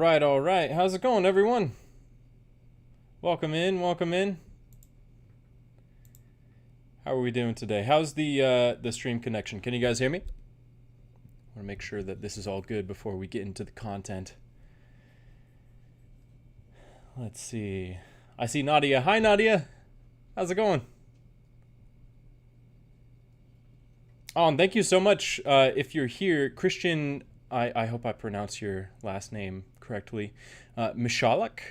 All right. How's it going, everyone? Welcome in, welcome in. How are we doing today? How's the stream connection? Can you guys hear me? I want to make sure that this is all good before we get into the content. Let's see. I see Nadia. Hi, Nadia. How's it going? Oh, and thank you so much. If you're here, Christian, I hope I pronounce your last name correctly. Mishalak.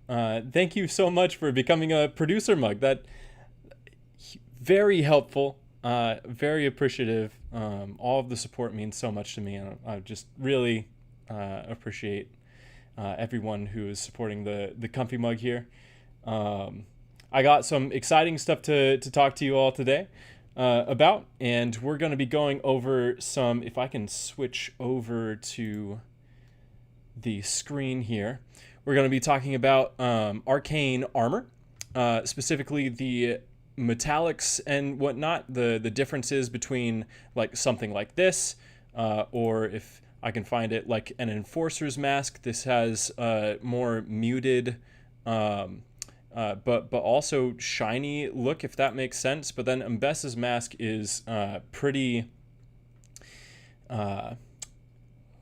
Thank you so much for becoming a producer mug. That very helpful, very appreciative. All of the support means so much to me, and I just really appreciate everyone who is supporting the Comfee mug here. I got some exciting stuff to talk to you all today about, and we're going to be going over some. If I can switch over to the screen here, we're going to be talking about arcane armor, specifically the metallics and whatnot, the differences between like something like this, or if I can find it, like an enforcer's mask. This has more muted, but also shiny look, if that makes sense. But then Mbessa's mask is pretty.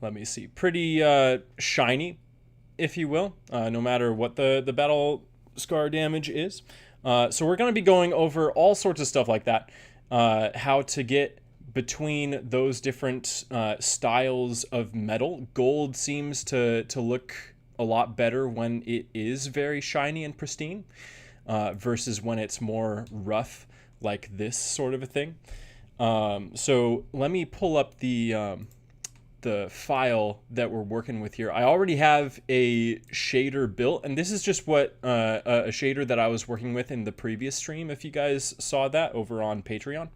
Let me see, pretty shiny, if you will, no matter what the battle scar damage is. So we're going to be going over all sorts of stuff like that, how to get between those different styles of metal. Gold seems to look a lot better when it is very shiny and pristine, versus when it's more rough, like this sort of a thing. So let me pull up the file that we're working with here. I already have a shader built, and this is just what a shader that I was working with in the previous stream, if you guys saw that over on Patreon.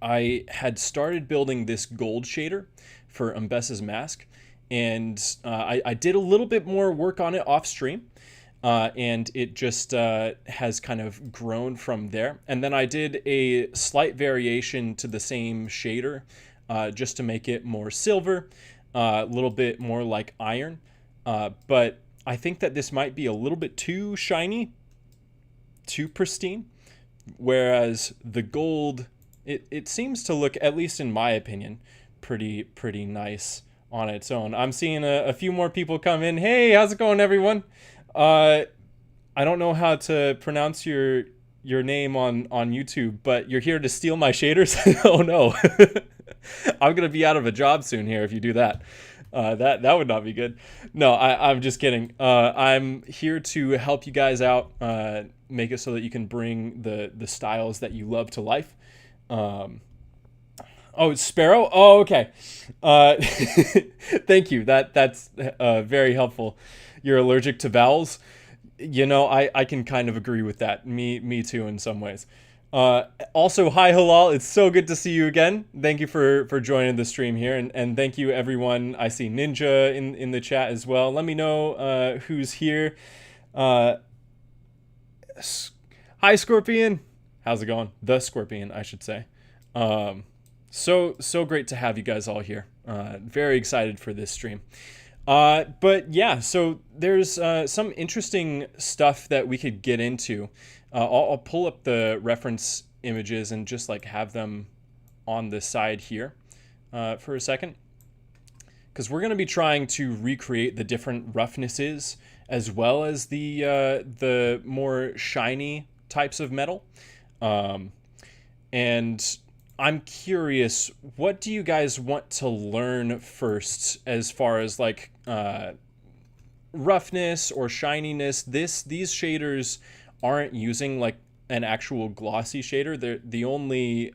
I had started building this gold shader for Mbessa's mask, and I did a little bit more work on it off stream, and it just has kind of grown from there. And then I did a slight variation to the same shader, just to make it more silver, a little bit more like iron. But I think that this might be a little bit too shiny, too pristine, whereas the gold, it seems to look, at least in my opinion, pretty nice on its own. I'm seeing a few more people come in. Hey, how's it going, everyone? I don't know how to pronounce your name on YouTube, but you're here to steal my shaders? Oh no. I'm gonna be out of a job soon here if you do that. That would not be good. No, I'm just kidding. I'm here to help you guys out, make it so that you can bring the styles that you love to life. Oh, it's Sparrow? Oh, okay. Thank you. That's very helpful. You're allergic to vowels. You know, I can kind of agree with that. Me too in some ways. Also, hi Halal, it's so good to see you again. Thank you for joining the stream here, and thank you everyone. I see Ninja in the chat as well. Let me know who's here. Hi Scorpion, how's it going? The Scorpion, I should say. So great to have you guys all here. Very excited for this stream. But yeah, so there's some interesting stuff that we could get into. I'll pull up the reference images and just like have them on the side here for a second, because we're going to be trying to recreate the different roughnesses as well as the more shiny types of metal. And I'm curious, what do you guys want to learn first as far as like roughness or shininess? These shaders aren't using like an actual glossy shader. They're the only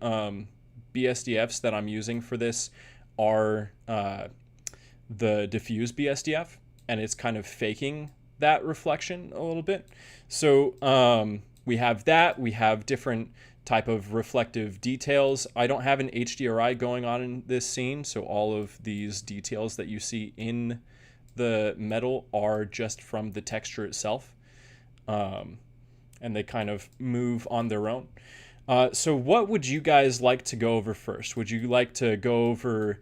BSDFs that I'm using for this are the diffuse BSDF, and it's kind of faking that reflection a little bit. So we have that. We have different type of reflective details. I don't have an HDRI going on in this scene, so all of these details that you see in the metal are just from the texture itself. And they kind of move on their own. So what would you guys like to go over first? Would you like to go over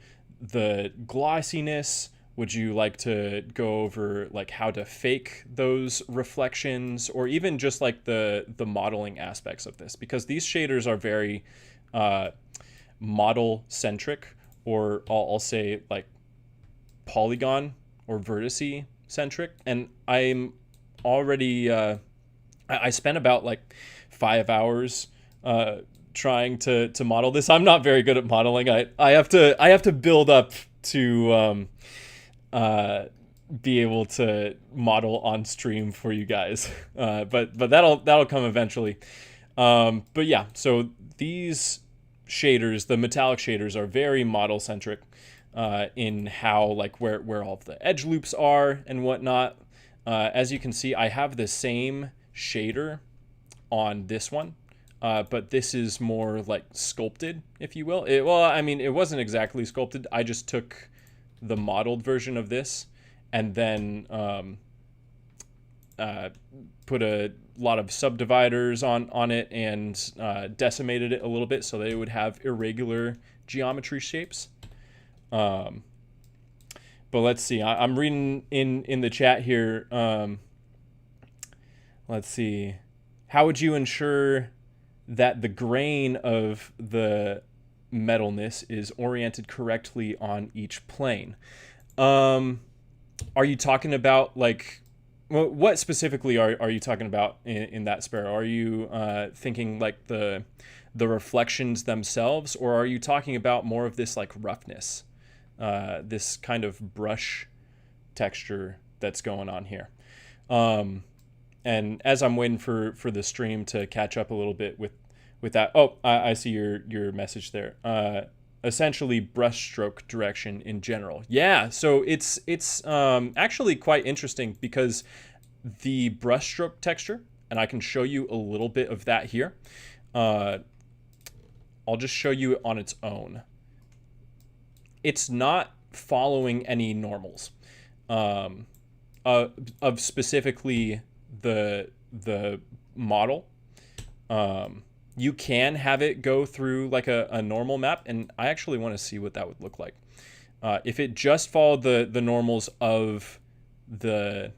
the glossiness Would you like to go over like how to fake those reflections, or even just like the modeling aspects of this? Because these shaders are very model centric, or I'll say like polygon or vertice centric. And I'm already I spent about like 5 hours trying to model this. I'm not very good at modeling. I have to build up to be able to model on stream for you guys. But that'll come eventually. But yeah, so these shaders, the metallic shaders, are very model centric in how, like, where all of the edge loops are and whatnot. As you can see, I have the same shader on this one, but this is more like sculpted, if you will. Well, I mean, it wasn't exactly sculpted. I just took the modeled version of this and then put a lot of subdividers on it and decimated it a little bit so that it would have irregular geometry shapes. But let's see. I'm reading in the chat here. Let's see. How would you ensure that the grain of the metalness is oriented correctly on each plane? Are you talking about like, what specifically are you talking about in that, Sparrow? Are you thinking like the reflections themselves, or are you talking about more of this like roughness, this kind of brush texture that's going on here? And as I'm waiting for the stream to catch up a little bit with that, I see your message there. Essentially brushstroke direction in general. Yeah, so it's actually quite interesting because the brushstroke texture, and I can show you a little bit of that here. I'll just show you on its own. It's not following any normals of specifically the model. You can have it go through like a normal map, and I actually want to see what that would look like. If it just followed the normals of the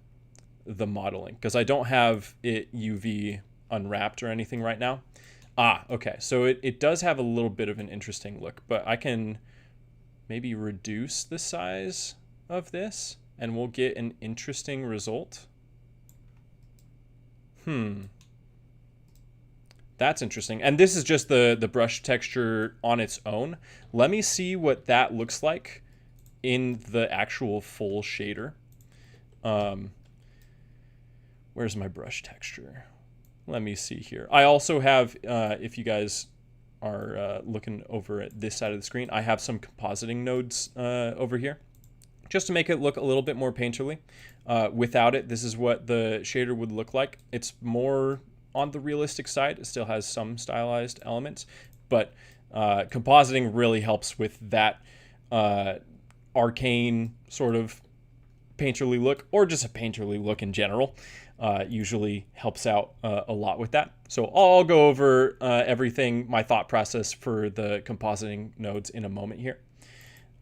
modeling, because I don't have it UV unwrapped or anything right now. Okay, so it does have a little bit of an interesting look, but I can maybe reduce the size of this and we'll get an interesting result. That's interesting. And this is just the brush texture on its own. Let me see what that looks like in the actual full shader. Where's my brush texture? Let me see here. I also have, if you guys are looking over at this side of the screen, I have some compositing nodes over here, just to make it look a little bit more painterly. Without it, this is what the shader would look like. It's more on the realistic side. It still has some stylized elements, but compositing really helps with that arcane sort of painterly look, or just a painterly look in general. Usually helps out a lot with that. So I'll go over everything, my thought process for the compositing nodes in a moment here.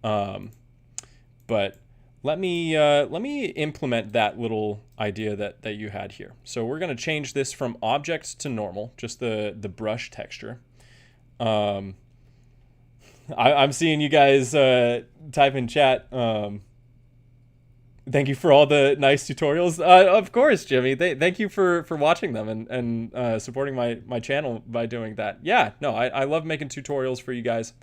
But let me implement that little idea that you had here. So we're going to change this from object to normal, just the brush texture. I'm seeing you guys type in chat. Thank you for all the nice tutorials. Of course, Jimmy. Thank you for watching them and supporting my channel by doing that. Yeah, no, I love making tutorials for you guys.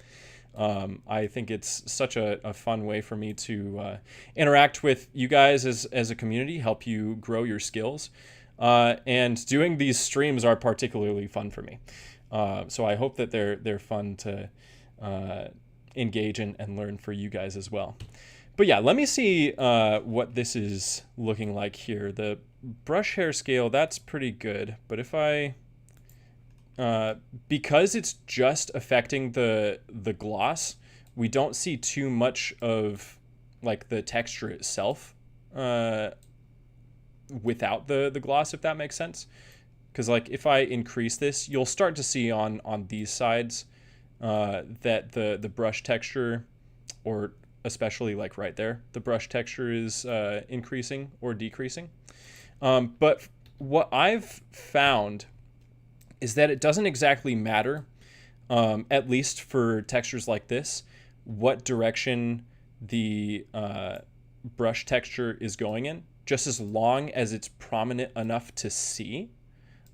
I think it's such a fun way for me to interact with you guys as a community, help you grow your skills. And doing these streams are particularly fun for me. So I hope that they're fun to engage and learn for you guys as well. But yeah, let me see what this is looking like here. The brush hair scale, that's pretty good. But if I, because it's just affecting the gloss, we don't see too much of like the texture itself without the gloss, if that makes sense. Because like if I increase this, you'll start to see on these sides that the brush texture, or especially like right there, the brush texture is increasing or decreasing. But what I've found is that it doesn't exactly matter, at least for textures like this, what direction the brush texture is going in, just as long as it's prominent enough to see.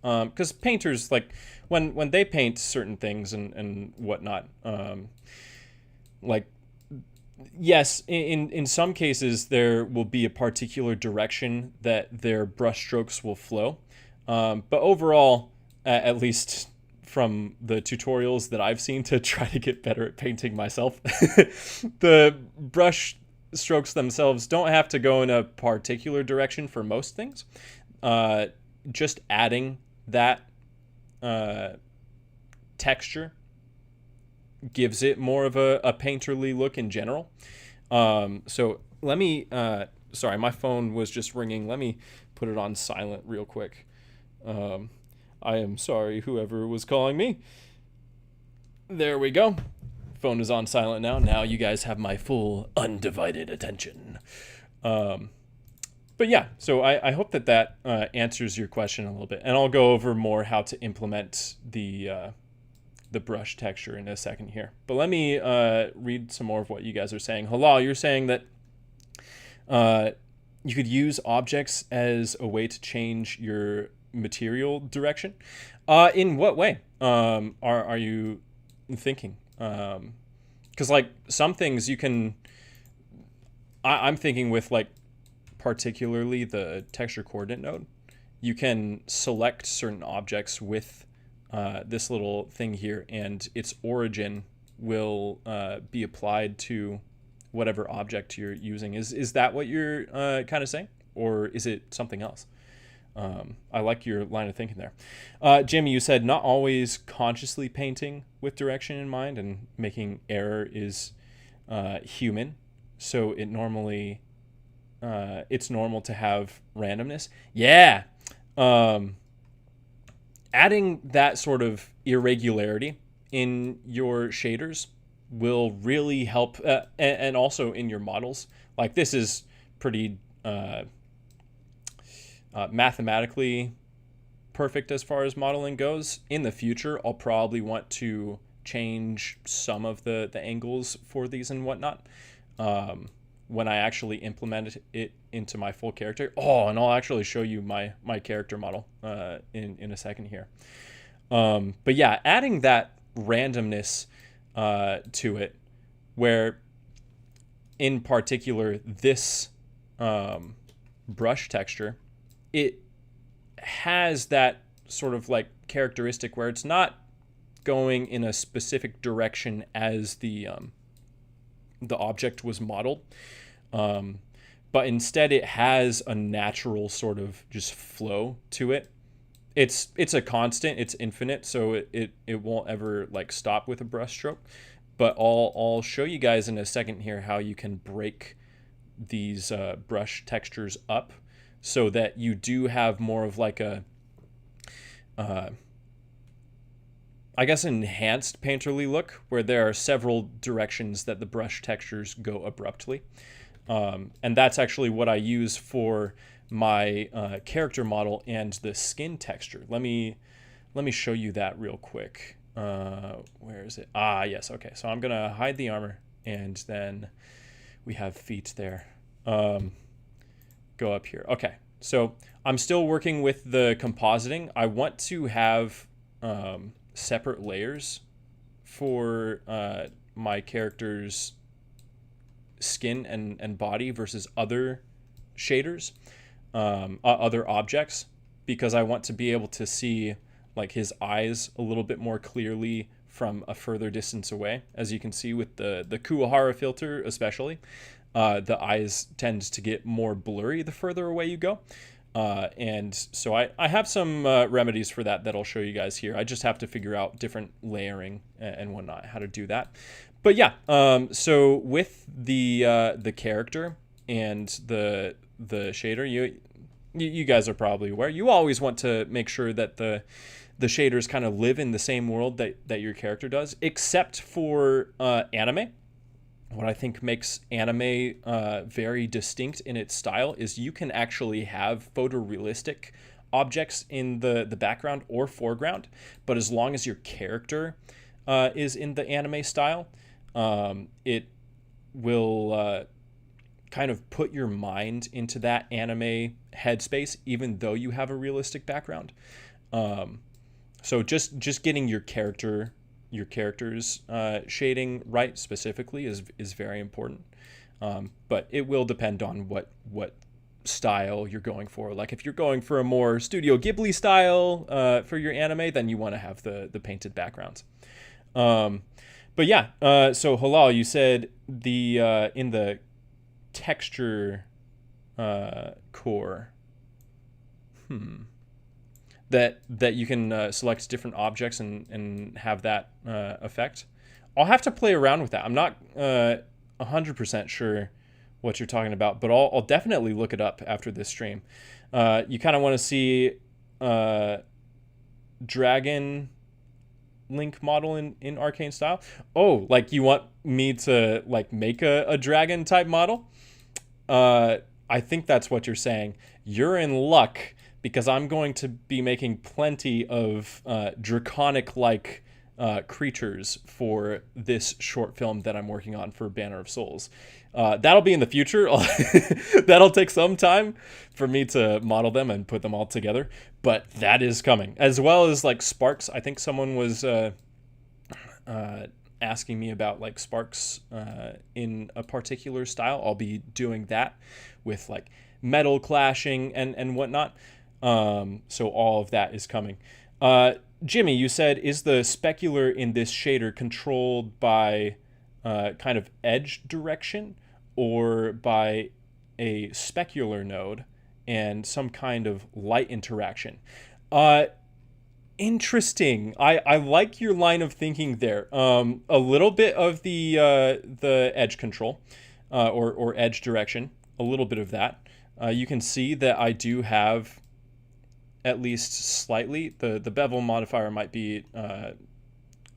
Because painters, like when they paint certain things and whatnot, like, yes, in some cases there will be a particular direction that their brush strokes will flow, but overall, at least from the tutorials that I've seen to try to get better at painting myself, the brush strokes themselves don't have to go in a particular direction for most things. Just adding that texture gives it more of a painterly look in general. So let me, sorry, my phone was just ringing. Let me put it on silent real quick. I am sorry, whoever was calling me. There we go. Phone is on silent now. Now you guys have my full undivided attention. But yeah, so I hope that answers your question a little bit. And I'll go over more how to implement the brush texture in a second here. But let me read some more of what you guys are saying. Halal, you're saying that you could use objects as a way to change your material direction. In what way are you thinking? Because like some things you can, I'm thinking with like particularly the texture coordinate node, you can select certain objects with this little thing here, and its origin will be applied to whatever object you're using. Is that what you're kind of saying, or is it something else? I like your line of thinking there. Jimmy, you said not always consciously painting with direction in mind, and making error is human, so it normally it's normal to have randomness. Yeah. Adding that sort of irregularity in your shaders will really help, and also in your models. Like this is pretty mathematically perfect as far as modeling goes. In the future, I'll probably want to change some of the angles for these and whatnot when I actually implement it into my full character. Oh, and I'll actually show you my character model in a second here. But yeah, adding that randomness to it, where in particular this brush texture, it has that sort of like characteristic where it's not going in a specific direction as the object was modeled, but instead it has a natural sort of just flow to it. It's a constant, it's infinite, so it won't ever like stop with a brush stroke. But I'll show you guys in a second here how you can break these brush textures up so that you do have more of like a I guess an enhanced painterly look, where there are several directions that the brush textures go abruptly. And that's actually what I use for my character model and the skin texture. Let me show you that real quick. Where is it? Ah, yes. Okay, so I'm gonna hide the armor, and then we have feet there. Go up here. Okay, so I'm still working with the compositing. I want to have separate layers for my character's skin and body versus other shaders, other objects, because I want to be able to see like his eyes a little bit more clearly from a further distance away. As you can see with the Kuwahara filter especially, the eyes tend to get more blurry the further away you go. And so I have some remedies for that I'll show you guys here. I just have to figure out different layering and whatnot, how to do that. But yeah, so with the character and the shader, you guys are probably aware, you always want to make sure that the shaders kind of live in the same world that your character does, except for anime. what I think makes anime very distinct in its style is you can actually have photorealistic objects in the background or foreground, but as long as your character is in the anime style, it will kind of put your mind into that anime headspace, even though you have a realistic background. So just getting your character's shading right specifically is very important. But it will depend on what style you're going for. Like if you're going for a more Studio Ghibli style for your anime, then you want to have the painted backgrounds. But yeah, so Halal, you said the in the texture core, that you can select different objects and have that effect. I'll have to play around with that. I'm not 100% sure what you're talking about, but I'll definitely look it up after this stream. You kind of want to see Dragon Link model in Arcane Style. Oh, like you want me to like make a dragon type model? I think that's what you're saying. You're in luck because I'm going to be making plenty of draconic-like creatures for this short film that I'm working on for Banner of Souls. That'll be in the future. That'll take some time for me to model them and put them all together, but that is coming. As well as like sparks. I think someone was asking me about like sparks in a particular style. I'll be doing that with like metal clashing and whatnot. So all of that is coming. Jimmy, you said, is the specular in this shader controlled by kind of edge direction or by a specular node and some kind of light interaction? Interesting. I like your line of thinking there. A little bit of the edge control or edge direction, a little bit of that. You can see that I do have at least slightly. The bevel modifier might be a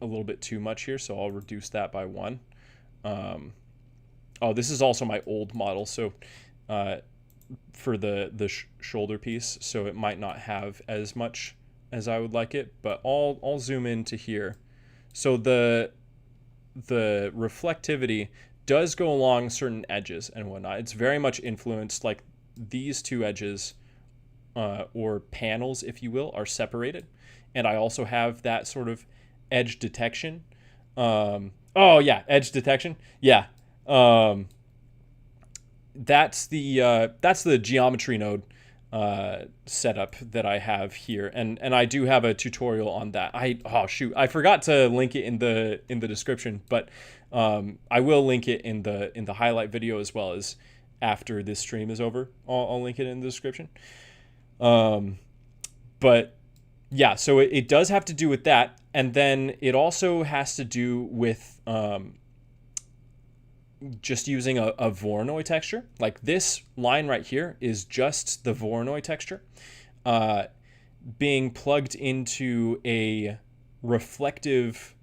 little bit too much here, so I'll reduce that by 1. Oh, this is also my old model, so for the shoulder piece, so it might not have as much as I would like it, but I'll zoom into here. So the reflectivity does go along certain edges and whatnot. It's very much influenced, like these two edges or panels, if you will, are separated. And I also have that sort of edge detection. Oh yeah, edge detection. Yeah. That's the geometry node setup that I have here, and I do have a tutorial on that. I forgot to link it in the description, but I will link it in the highlight video as well as after this stream is over. I'll link it in the description. But yeah, so it does have to do with that, and then it also has to do with just using a Voronoi texture. Like this line right here is just the Voronoi texture being plugged into a reflective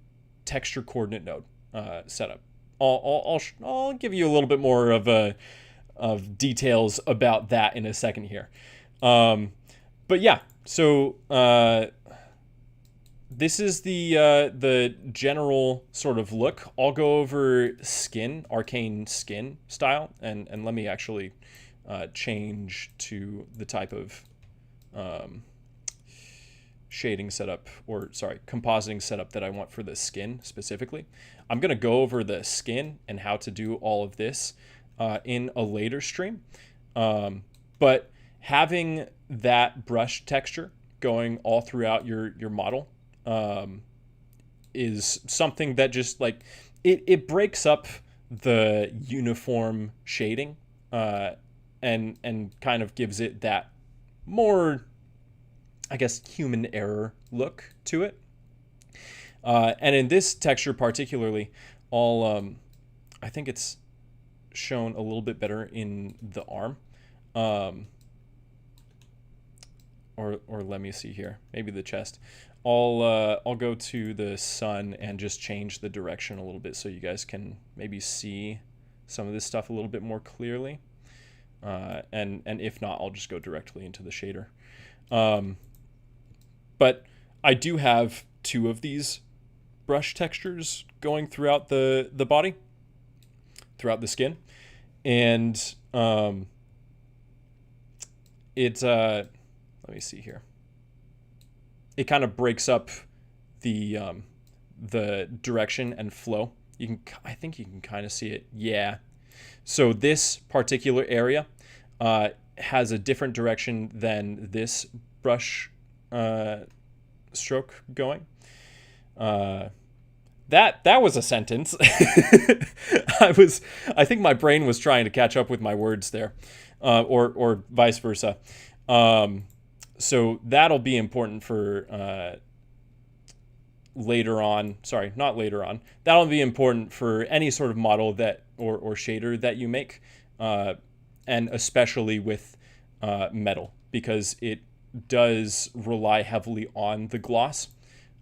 texture coordinate node setup. I'll give you a little bit more of details about that in a second here. But yeah, so this is the general sort of look. I'll go over skin, arcane skin style, and let me actually change to the type of shading setup, or sorry, compositing setup that I want for the skin specifically. I'm gonna go over the skin and how to do all of this in a later stream. But having that brush texture going all throughout your model is something that just like it breaks up the uniform shading and kind of gives it that more, I guess, human error look to it. And in this texture particularly, I think it's shown a little bit better in the arm. Or let me see here, maybe the chest. I'll go to the sun and just change the direction a little bit so you guys can maybe see some of this stuff a little bit more clearly. And if not, I'll just go directly into the shader. But I do have 2 of these brush textures going throughout the body, throughout the skin. And let me see here. It kind of breaks up the direction and flow. I think you can kind of see it. Yeah. So this particular area has a different direction than this brush stroke going. That was a sentence. I think my brain was trying to catch up with my words there, or vice versa. So that'll be important for later on. Sorry, not later on. That'll be important for any sort of model that or shader that you make, and especially with metal, because it does rely heavily on the gloss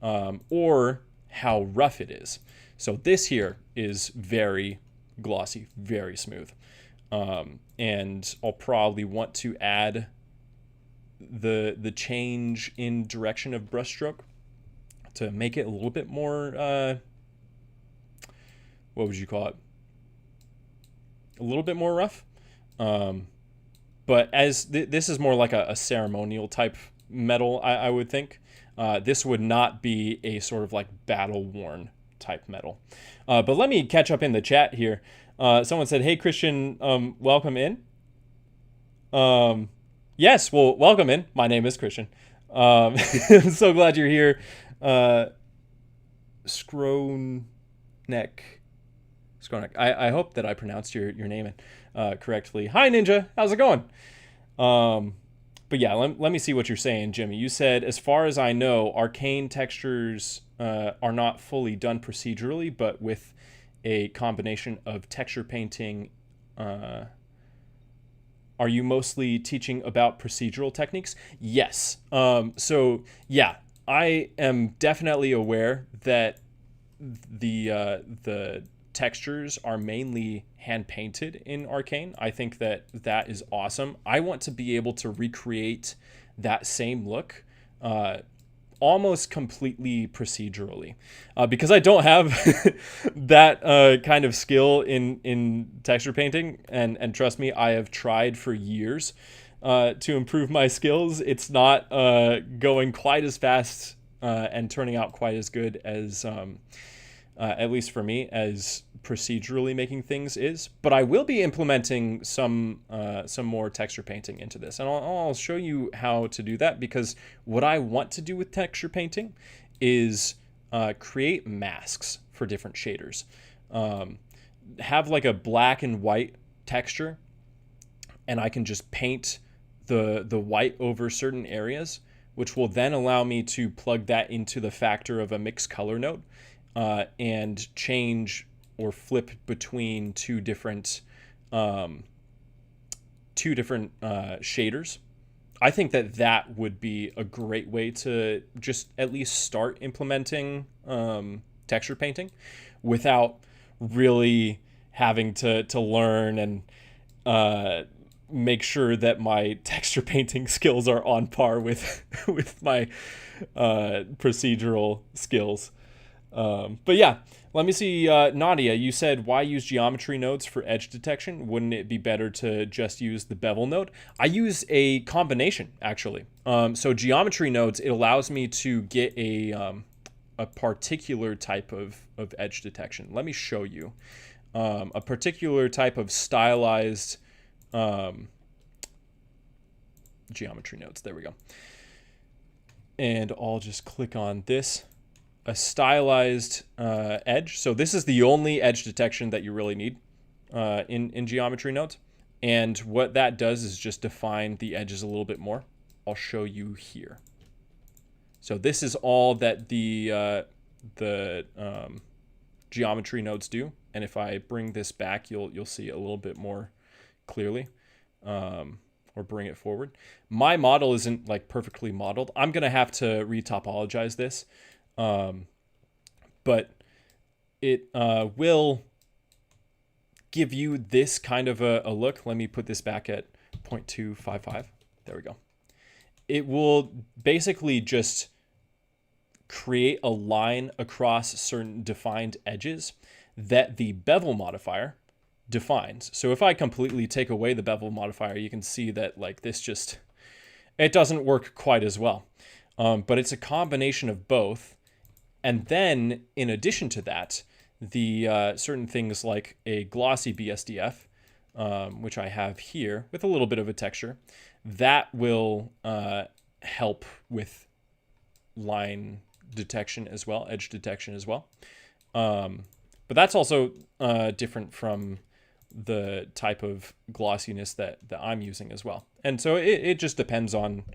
or how rough it is. So this here is very glossy, very smooth. And I'll probably want to add the change in direction of brushstroke to make it a little bit more, what would you call it? A little bit more rough. But as this is more like a ceremonial type metal, I would think. This would not be a sort of like battle-worn type metal. But let me catch up in the chat here. Someone said, hey, Christian, welcome in. Yes, well, welcome in. My name is Christian. I'm so glad you're here. Skronek. I hope that I pronounced your name correctly. Hi, Ninja. How's it going? But yeah, let me see what you're saying, Jimmy. You said, as far as I know, arcane textures are not fully done procedurally, but with a combination of texture painting. Are you mostly teaching about procedural techniques? Yes. So yeah, I am definitely aware that the textures are mainly hand painted in Arcane. I think that is awesome. I want to be able to recreate that same look almost completely procedurally, because I don't have that kind of skill in texture painting, and trust me, I have tried for years to improve my skills. It's not going quite as fast and turning out quite as good as at least for me, as procedurally making things is. But I will be implementing some more texture painting into this, and I'll show you how to do that, because what I want to do with texture painting is create masks for different shaders. Have like a black and white texture, and I can just paint the white over certain areas, which will then allow me to plug that into the factor of a mixed color node. And change or flip between two different shaders. I think that would be a great way to just at least start implementing texture painting without really having to learn and make sure that my texture painting skills are on par with my procedural skills. But yeah, let me see. Nadia, you said, why use geometry nodes for edge detection? Wouldn't it be better to just use the bevel node? I use a combination, actually. So geometry nodes, it allows me to get a particular type of edge detection. Let me show you a particular type of stylized geometry nodes. There we go. And I'll just click on this. A stylized edge. So this is the only edge detection that you really need in geometry nodes. And what that does is just define the edges a little bit more. I'll show you here. So this is all that the geometry nodes do. And if I bring this back, you'll see a little bit more clearly. or bring it forward. My model isn't like perfectly modeled. I'm going to have to retopologize this. But it will give you this kind of a look. Let me put this back at 0.255. There we go. It will basically just create a line across certain defined edges that the bevel modifier defines. So if I completely take away the bevel modifier, you can see that like this just, it doesn't work quite as well. But it's a combination of both. And then in addition to that, the certain things like a glossy BSDF, which I have here with a little bit of a texture, that will help with line detection as well, edge detection as well. But that's also different from the type of glossiness that I'm using as well. And so it just depends on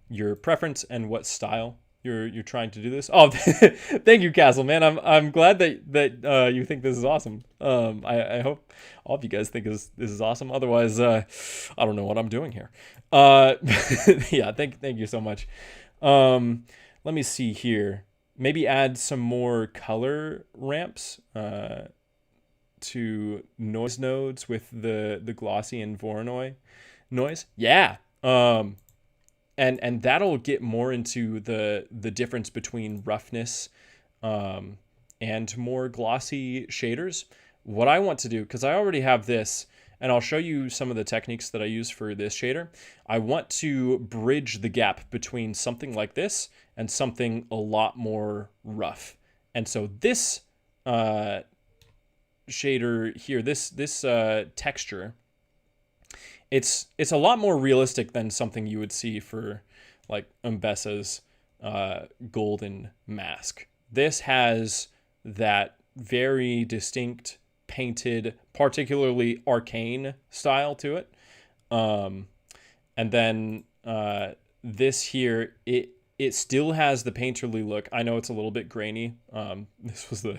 your preference and what style you're trying to do this. Oh, thank you, Castle, man. I'm glad that you think this is awesome. I hope all of you guys think this is awesome. Otherwise, I don't know what I'm doing here. Yeah, thank you so much. Let me see here. Maybe add some more color ramps to noise nodes with the glossy and Voronoi noise. Yeah. And that'll get more into the difference between roughness and more glossy shaders. What I want to do, because I already have this, and I'll show you some of the techniques that I use for this shader. I want to bridge the gap between something like this and something a lot more rough. And so this shader here, this texture, it's a lot more realistic than something you would see for like Mbessa's golden mask. This has that very distinct painted, particularly Arcane style to it. And then this here, it still has the painterly look. I know it's a little bit grainy. This was the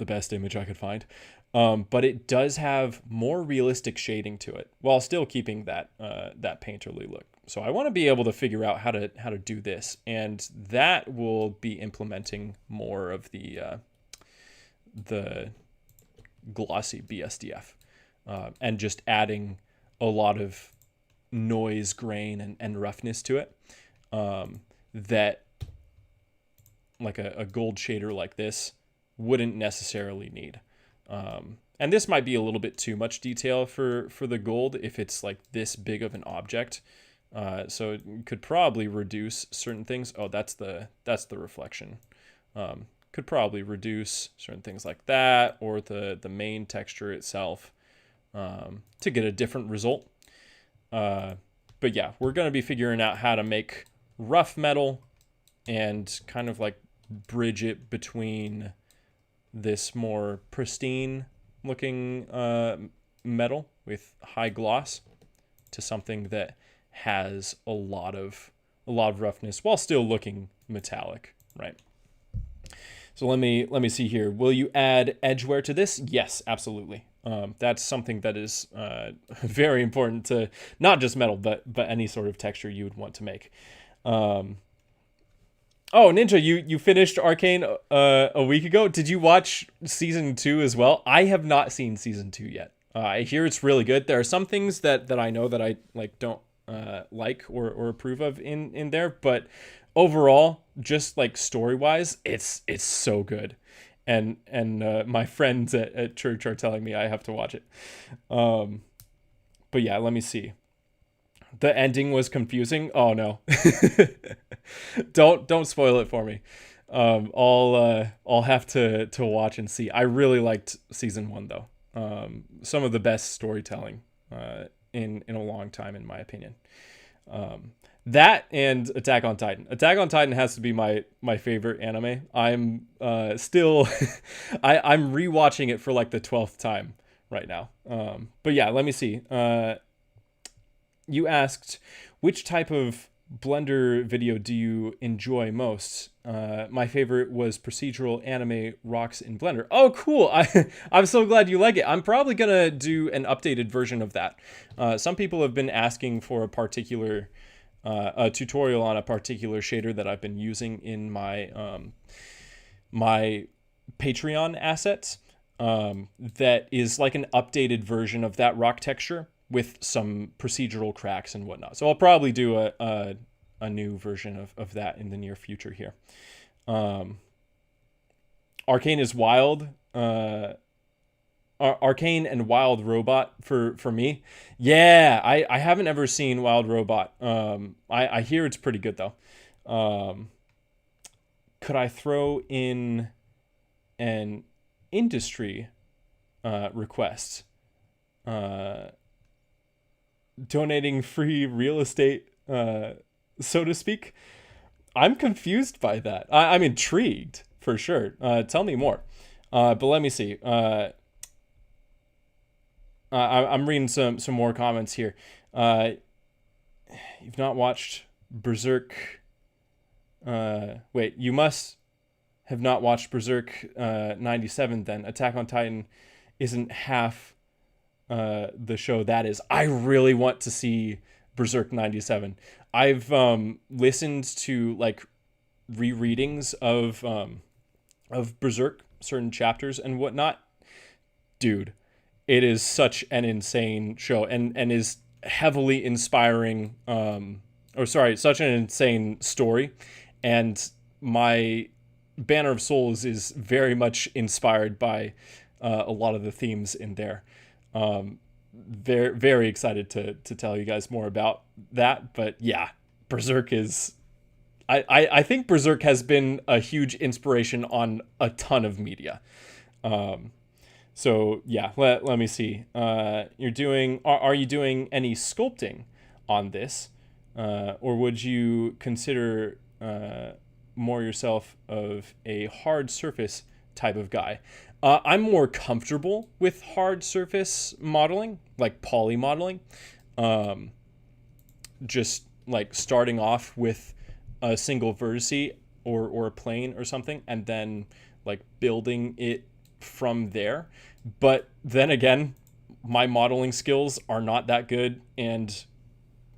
best image I could find. But it does have more realistic shading to it while still keeping that painterly look. So I want to be able to figure out how to do this, and that will be implementing more of the glossy BSDF and just adding a lot of noise, grain, and roughness to it that like a gold shader like this wouldn't necessarily need. And this might be a little bit too much detail for the gold if it's like this big of an object. So it could probably reduce certain things. Oh, that's the reflection. Could probably reduce certain things like that, or the main texture itself to get a different result. But yeah, we're going to be figuring out how to make rough metal and kind of like bridge it between this more pristine looking metal with high gloss to something that has a lot of roughness while still looking metallic, right? So let me see here. Will you add edge wear to this? Yes, absolutely. That's something that is very important to not just metal, but any sort of texture you would want to make. Oh, Ninja, you finished Arcane a week ago. Did you watch season 2 as well? I have not seen season 2 yet. I hear it's really good. There are some things that I know that I like don't like or approve of in there, but overall, just like story-wise, it's so good. And my friends at church are telling me I have to watch it. But yeah, let me see. The ending was confusing. Oh no. Don't spoil it for me. I'll have to watch and see. I really liked season 1 though. Some of the best storytelling in a long time, in my opinion. That and Attack on Titan. Attack on Titan has to be my favorite anime. I'm still I'm rewatching it for like the 12th time right now. But yeah, let me see. You asked which type of Blender video do you enjoy most? My favorite was procedural anime rocks in Blender. Oh, cool. I'm so glad you like it. I'm probably going to do an updated version of that. Some people have been asking for a tutorial on a particular shader that I've been using in my Patreon assets. That is like an updated version of that rock texture with some procedural cracks and whatnot. So I'll probably do a new version of that in the near future here. Arcane is wild. Arcane and Wild Robot for me. Yeah, I haven't ever seen Wild Robot. I hear it's pretty good though. Could I throw in an industry request? Donating free real estate, so to speak. I'm confused by that. I'm intrigued for sure. Tell me more. But let me see. I'm reading some more comments here. You've not watched Berserk. Wait, you must have not watched Berserk 97 then. Attack on Titan isn't half the show that is. I really want to see Berserk 97. I've listened to like rereadings of Berserk, certain chapters and whatnot. Dude, it is such an insane show and is heavily inspiring. Such an insane story. And my Banner of Souls is very much inspired by a lot of the themes in there. Very, very excited to tell you guys more about that. But yeah, Berserk is... I think Berserk has been a huge inspiration on a ton of media. So yeah, let me see. Are you doing any sculpting on this? Or would you consider more yourself of a hard surface type of guy? I'm more comfortable with hard surface modeling, like poly modeling. Just like starting off with a single vertice or a plane or something, and then like building it from there. But then again, my modeling skills are not that good, and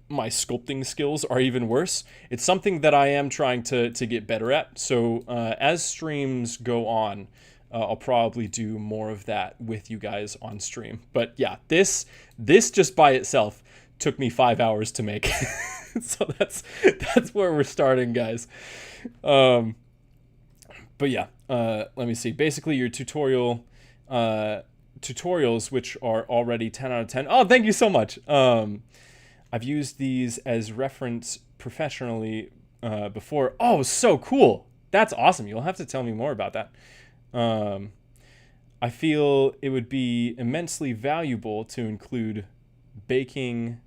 my sculpting skills are even worse. It's something that I am trying to get better at. So as streams go on, I'll probably do more of that with you guys on stream. But yeah, this just by itself took me 5 hours to make. So that's where we're starting, guys. But yeah, let me see. Basically, your tutorials, which are already 10 out of 10. Oh, thank you so much. I've used these as reference professionally before. Oh, so cool. That's awesome. You'll have to tell me more about that. I feel it would be immensely valuable to include baking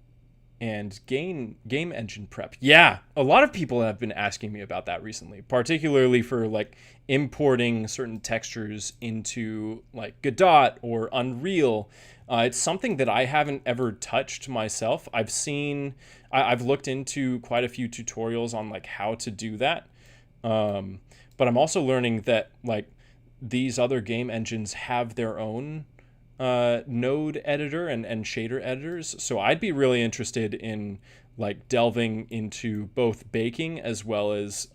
and game engine prep. Yeah, a lot of people have been asking me about that recently, particularly for like importing certain textures into like Godot or Unreal. It's something that I haven't ever touched myself. I've looked into quite a few tutorials on like how to do that. But I'm also learning that like these other game engines have their own node editor and shader editors. So I'd be really interested in like delving into both baking as well as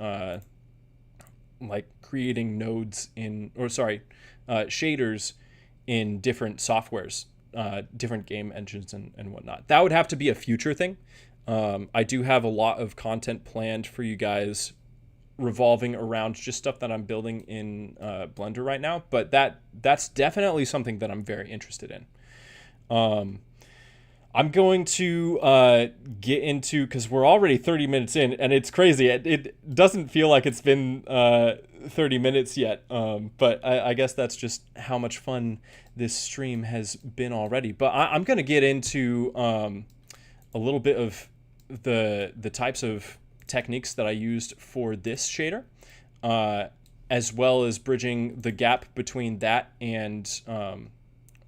like creating nodes shaders in different softwares, different game engines and whatnot. That would have to be a future thing. I do have a lot of content planned for you guys revolving around just stuff that I'm building in Blender right now, but that's definitely something that I'm very interested in. I'm going to get into, because we're already 30 minutes in, and it's crazy. It doesn't feel like it's been 30 minutes yet, but I guess that's just how much fun this stream has been already. But I'm going to get into a little bit of the types of techniques that I used for this shader, as well as bridging the gap between that and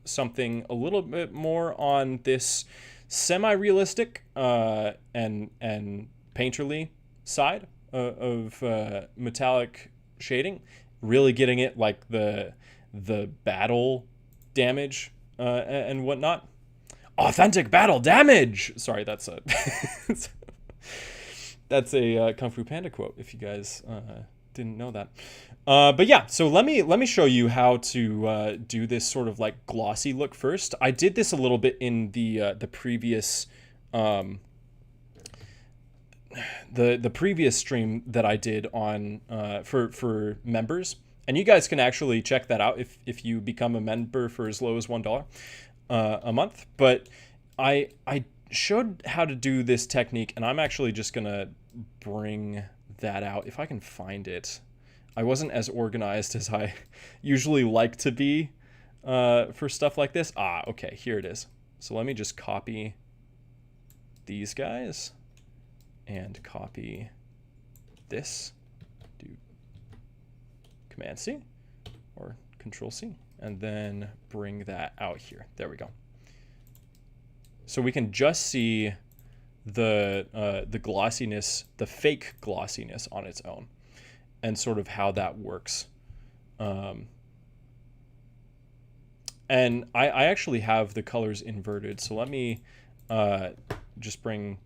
something a little bit more on this semi-realistic and painterly side of metallic shading, really getting it like the battle damage and whatnot. Authentic battle damage. Sorry, that's a that's a Kung Fu Panda quote. If you guys didn't know that, but yeah. So let me show you how to do this sort of like glossy look first. I did this a little bit in the previous the previous stream that I did on for members, and you guys can actually check that out if you become a member for as low as $1 a month. But I showed how to do this technique, and I'm actually just gonna bring that out if I can find it. I wasn't as organized as I usually like to be for stuff like this. Okay, here it is. So let me just copy these guys and copy this. Do Command C or Control C, and then bring that out here. There we go. So we can just see the glossiness, the fake glossiness on its own, and sort of how that works. And I actually have the colors inverted, so let me just bring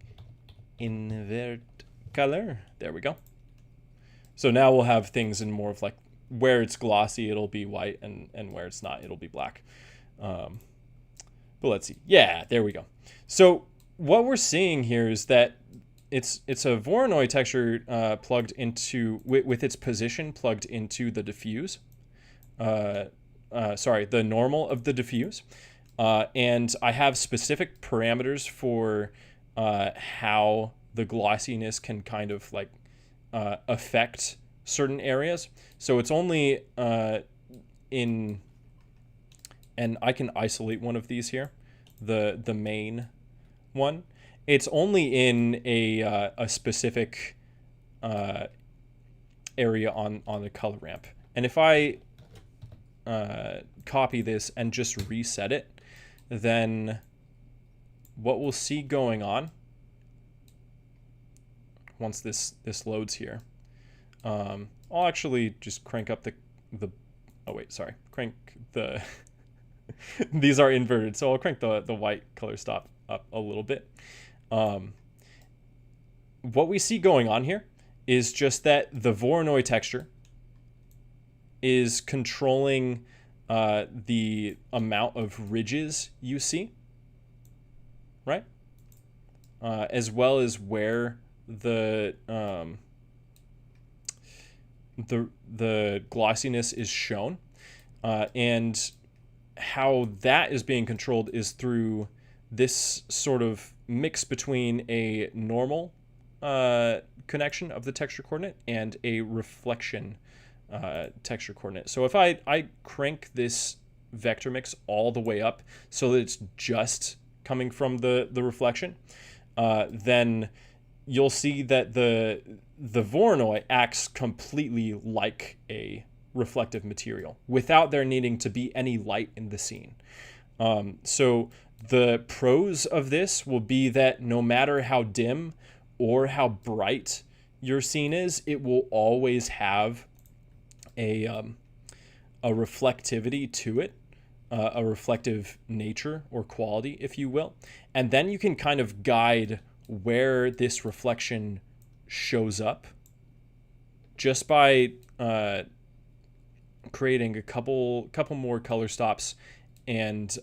invert color. There we go. So now we'll have things in more of like where it's glossy, it'll be white, and where it's not, it'll be black. But let's see. Yeah, there we go. So what we're seeing here is that it's a Voronoi texture plugged into with its position plugged into the diffuse. Sorry, the normal of the diffuse. And I have specific parameters for how the glossiness can kind of like affect certain areas. So it's only in, and I can isolate one of these here, the main one. It's only in a specific area on the color ramp. And if I copy this and just reset it, then what we'll see going on once this loads here, I'll actually just crank up the oh wait, sorry, crank the these are inverted, so I'll crank the white color stop up a little bit. What we see going on here is just that the Voronoi texture is controlling the amount of ridges you see, right? As well as where the glossiness is shown, and how that is being controlled is through this sort of mix between a normal connection of the texture coordinate and a reflection texture coordinate. So if I crank this vector mix all the way up so that it's just coming from the reflection, then you'll see that the Voronoi acts completely like a reflective material without there needing to be any light in the scene. So the pros of this will be that no matter how dim or how bright your scene is, it will always have a reflectivity to it, a reflective nature or quality, if you will. And then you can kind of guide where this reflection shows up just by creating a couple more color stops and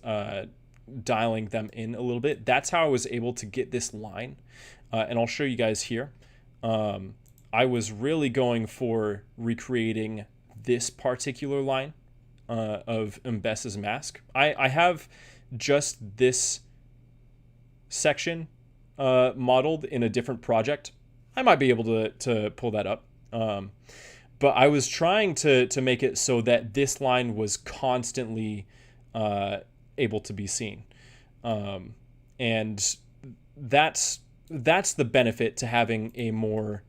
dialing them in a little bit. That's how I was able to get this line, and I'll show you guys here. I was really going for recreating this particular line of Mbessa's mask. I have just this section modeled in a different project. I might be able to pull that up. But I was trying to make it so that this line was constantly able to be seen. And that's the benefit to having a more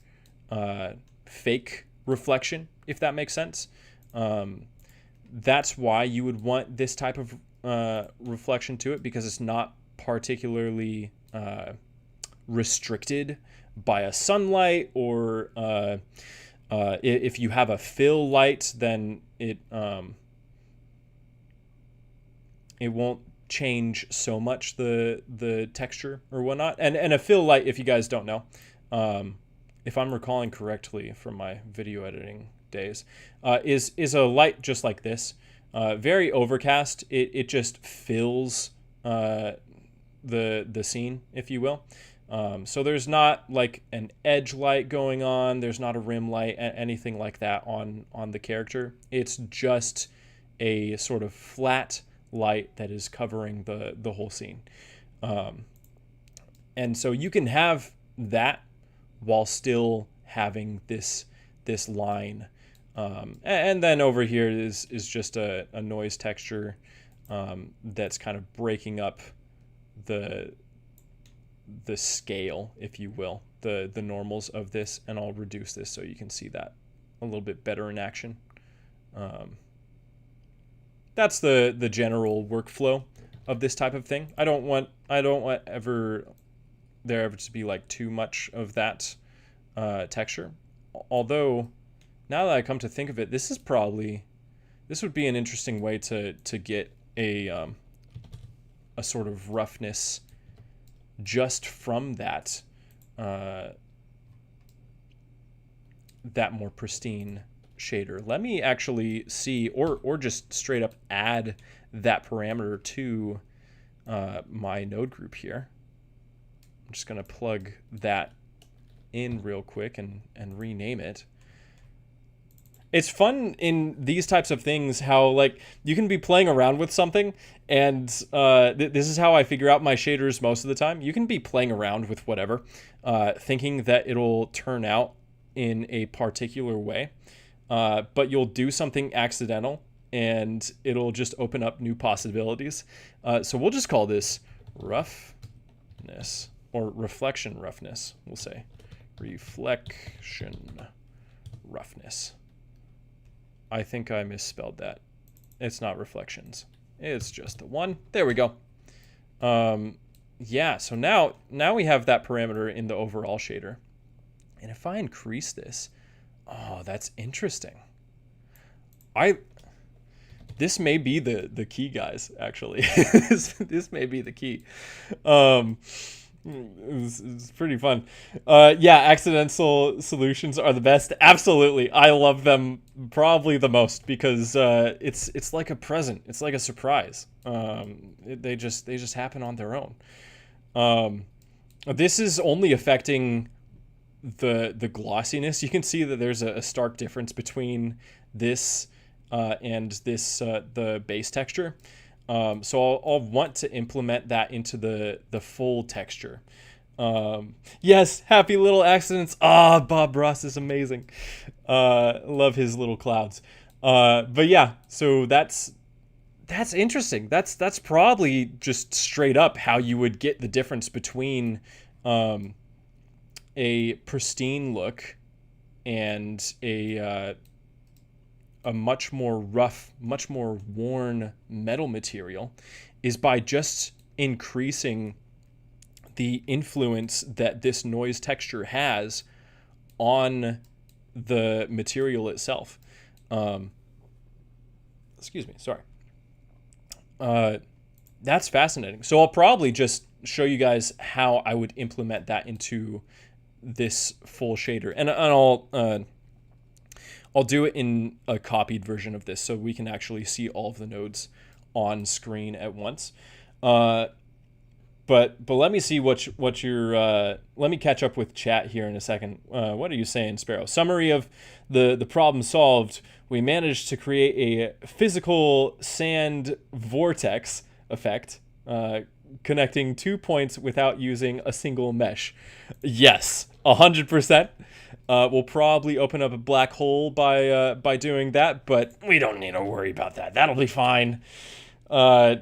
fake reflection, if that makes sense. That's why you would want this type of reflection to it, because it's not particularly restricted by a sunlight, or if you have a fill light, then it won't change so much the texture or whatnot. And a fill light, if you guys don't know, if I'm recalling correctly from my video editing days, is a light just like this, very overcast. It just fills the scene, if you will. So there's not like an edge light going on. There's not a rim light, anything like that on the character. It's just a sort of flat light that is covering the whole scene. And so you can have that while still having this line. And then over here is just a noise texture that's kind of breaking up the scale, if you will, the normals of this. And I'll reduce this so you can see that a little bit better in action. That's the general workflow of this type of thing. I don't want there ever to be like too much of that texture. Although, now that I come to think of it, this would be an interesting way to get a sort of roughness just from that more pristine shader. Let me actually see, or just straight up add that parameter to my node group here. I'm just going to plug that in real quick and rename it. It's fun in these types of things how like you can be playing around with something, and this is how I figure out my shaders most of the time. You can be playing around with whatever, thinking that it'll turn out in a particular way, but you'll do something accidental and it'll just open up new possibilities. So we'll just call this roughness, or reflection roughness. We'll say reflection roughness. I think I misspelled that. It's not reflections. It's just the one. There we go. Yeah, so now we have that parameter in the overall shader. And if I increase this, oh, that's interesting. This may be the key, guys, actually. This may be the key. It's pretty fun. Yeah, accidental solutions are the best. Absolutely. I love them probably the most because it's like a present. It's like a surprise. They just happen on their own. This is only affecting the glossiness. You can see that there's a stark difference between this and this the base texture. So I'll want to implement that into the full texture. Yes, happy little accidents. Bob Ross is amazing. Love his little clouds. But yeah, so that's interesting. That's probably just straight up how you would get the difference between a pristine look and a much more rough, much more worn metal material, is by just increasing the influence that this noise texture has on the material itself. Excuse me, sorry. That's fascinating. So I'll probably just show you guys how I would implement that into this full shader. And I'll do it in a copied version of this so we can actually see all of the nodes on screen at once. But let me see what you're. Let me catch up with chat here in a second. What are you saying, Sparrow? Summary of the problem solved. We managed to create a physical sand vortex effect, connecting 2 points without using a single mesh. Yes, 100%. We'll probably open up a black hole by doing that, but we don't need to worry about that. That'll be fine. We'll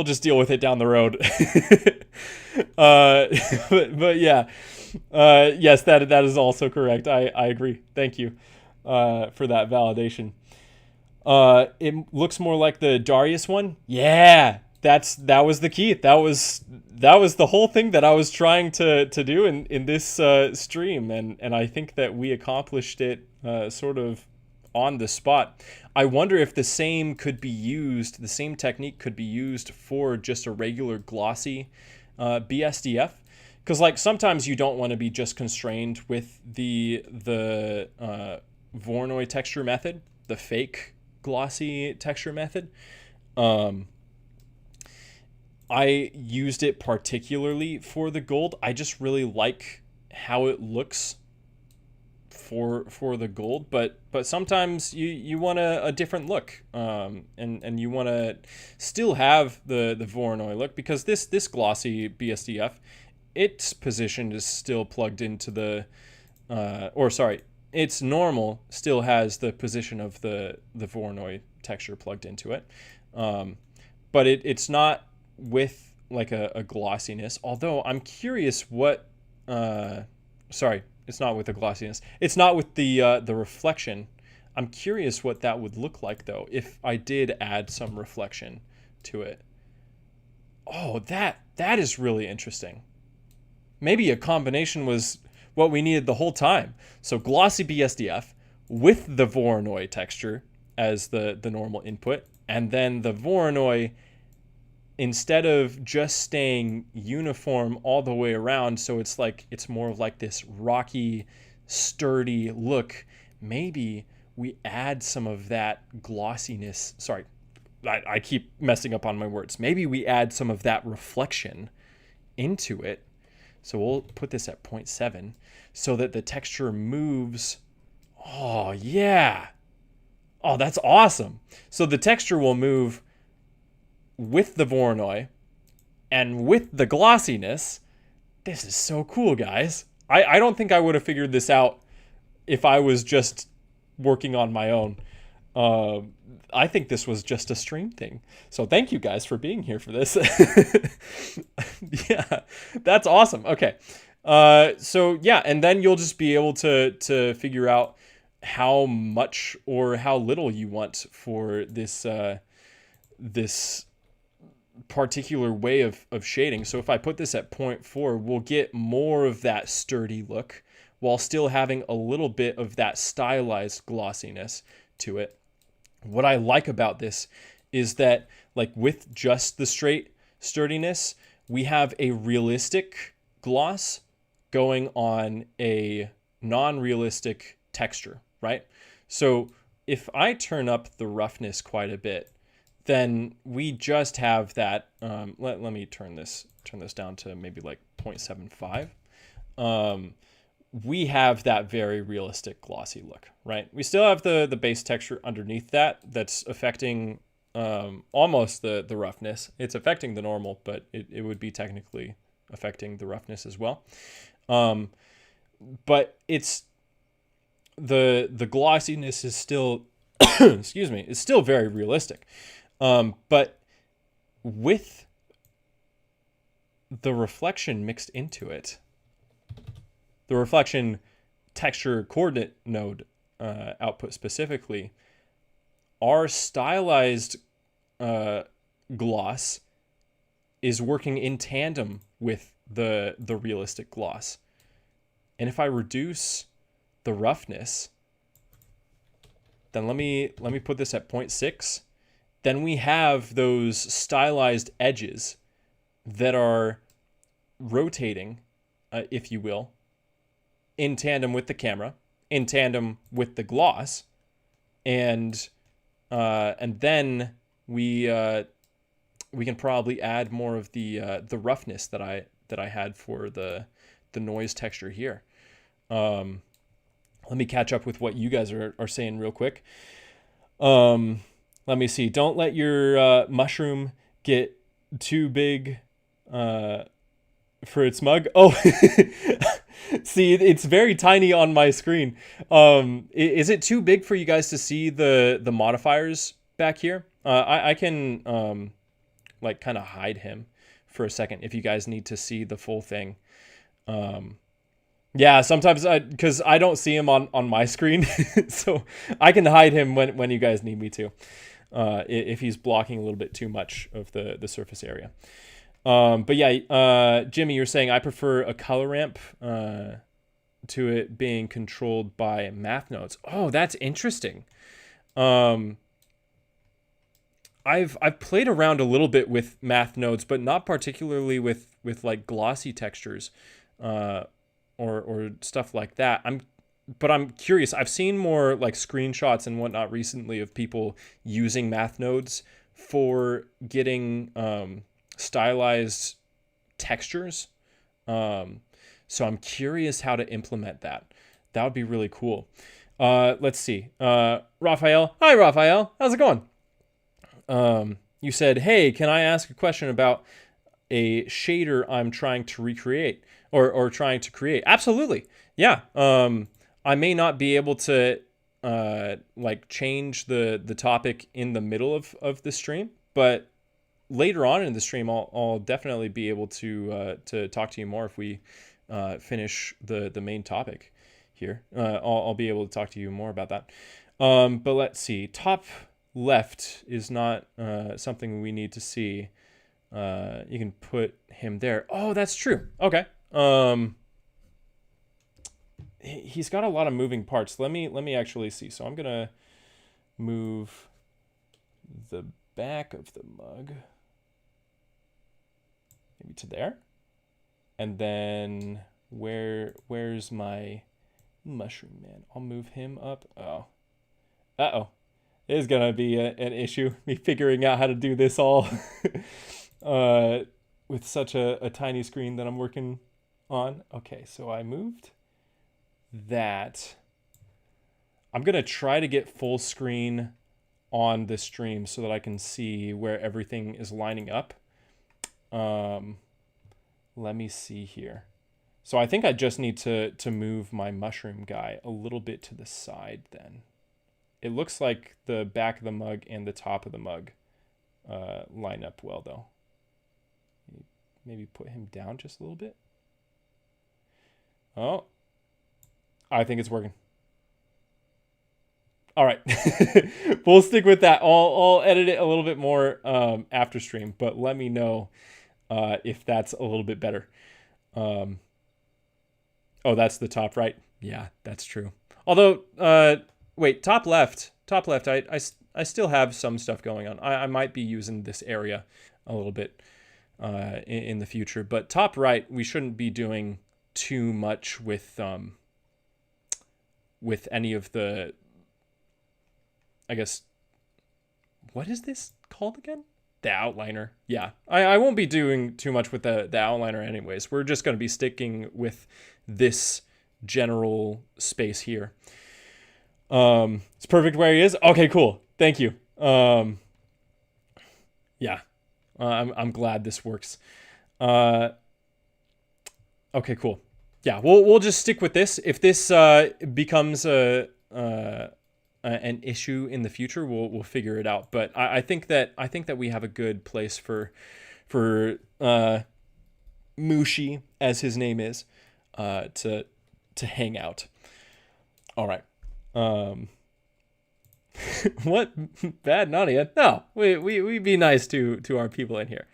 just deal with it down the road. But yeah, yes, that is also correct. I agree. Thank you for that validation. It looks more like the Darius one. Yeah, that was the key. That that was the whole thing that I was trying to do in this stream, and I think that we accomplished it sort of on the spot. I wonder if the same technique could be used for just a regular glossy BSDF, because like sometimes you don't want to be just constrained with the Voronoi texture method, the fake glossy texture method. I used it particularly for the gold. I just really like how it looks for the gold, but sometimes you want a different look, and you want to still have the Voronoi look, because this glossy BSDF, its position is still plugged into the its normal still has the position of the Voronoi texture plugged into it, but it's not with like a glossiness. Although I'm curious what it's not with the glossiness. It's not with the reflection. I'm curious what that would look like though if I did add some reflection to it. Oh, that is really interesting. Maybe a combination was what we needed the whole time. So glossy BSDF with the Voronoi texture as the normal input, and then the Voronoi, instead of just staying uniform all the way around, so it's more of like this rocky, sturdy look, maybe we add some of that glossiness. Sorry, I keep messing up on my words. Maybe we add some of that reflection into it. So we'll put this at 0.7 so that the texture moves. Oh, yeah. Oh, that's awesome. So the texture will move with the Voronoi and with the glossiness. This is so cool, guys. I don't think I would have figured this out if I was just working on my own. I think this was just a stream thing. So thank you guys for being here for this. Yeah, that's awesome. Okay. So yeah, and then you'll just be able to figure out how much or how little you want for this this particular way of shading. So if I put this at 0.4, we'll get more of that sturdy look while still having a little bit of that stylized glossiness to it. What I like about this is that, like, with just the straight sturdiness, we have a realistic gloss going on a non-realistic texture, right? So if I turn up the roughness quite a bit, then we just have that. Let me turn this down to maybe like 0.75. We have that very realistic glossy look, right? We still have the base texture underneath that's affecting almost the roughness. It's affecting the normal, but it would be technically affecting the roughness as well. But it's the glossiness is still excuse me, it's still very realistic. But with the reflection mixed into it, the reflection texture coordinate node output specifically, our stylized gloss is working in tandem with the realistic gloss. And if I reduce the roughness, then let me put this at 0.6. Then we have those stylized edges that are rotating, if you will, in tandem with the camera, in tandem with the gloss, and then we can probably add more of the roughness that I had for the noise texture here. Let me catch up with what you guys are saying real quick. Let me see. Don't let your mushroom get too big for its mug. Oh, see, it's very tiny on my screen. Is it too big for you guys to see the modifiers back here? I can like kind of hide him for a second if you guys need to see the full thing. Yeah, sometimes because I don't see him on my screen, so I can hide him when you guys need me to, if he's blocking a little bit too much of the surface area. But yeah, Jimmy, you're saying I prefer a color ramp to it being controlled by math nodes. Oh, that's interesting. I've played around a little bit with math nodes, but not particularly with like glossy textures, or stuff like that. But I'm curious. I've seen more like screenshots and whatnot recently of people using math nodes for getting stylized textures. So I'm curious how to implement that. That would be really cool. Let's see. Raphael. Hi, Raphael. How's it going? You said, hey, can I ask a question about a shader I'm trying to recreate or trying to create? Absolutely. Yeah. I may not be able to like change the topic in the middle of the stream, but later on in the stream, I'll definitely be able to talk to you more if we finish the main topic here. I'll be able to talk to you more about that. But let's see. Top left is not something we need to see. You can put him there. Oh, that's true. Okay. He's got a lot of moving parts. Let me actually see. So I'm gonna move the back of the mug maybe to there, and then where's my mushroom man? I'll move him up. Oh, it is gonna be an issue me figuring out how to do this all with such a tiny screen that I'm working on. Okay, so I moved that. I'm gonna try to get full screen on the stream so that I can see where everything is lining up. Let me see here. So I think I just need to move my mushroom guy a little bit to the side then. It looks like the back of the mug and the top of the mug line up well though. Maybe put him down just a little bit. Oh, I think it's working. All right, we'll stick with that. I'll edit it a little bit more after stream, but let me know if that's a little bit better. Oh, that's the top right. Yeah, that's true. Although, wait, top left. I still have some stuff going on. I might be using this area a little bit in the future, but top right, we shouldn't be doing too much with any of the, I guess, what is this called again? The outliner. Yeah, I won't be doing too much with the outliner anyways. We're just going to be sticking with this general space here. It's perfect where he is. Okay, cool. Thank you. Yeah, I'm glad this works. Okay, cool. Yeah, we'll just stick with this. If this becomes an issue in the future, we'll figure it out. But I think that we have a good place for Mushi, as his name is, to hang out. All right. What? Bad Nadia? No, we be nice to our people in here.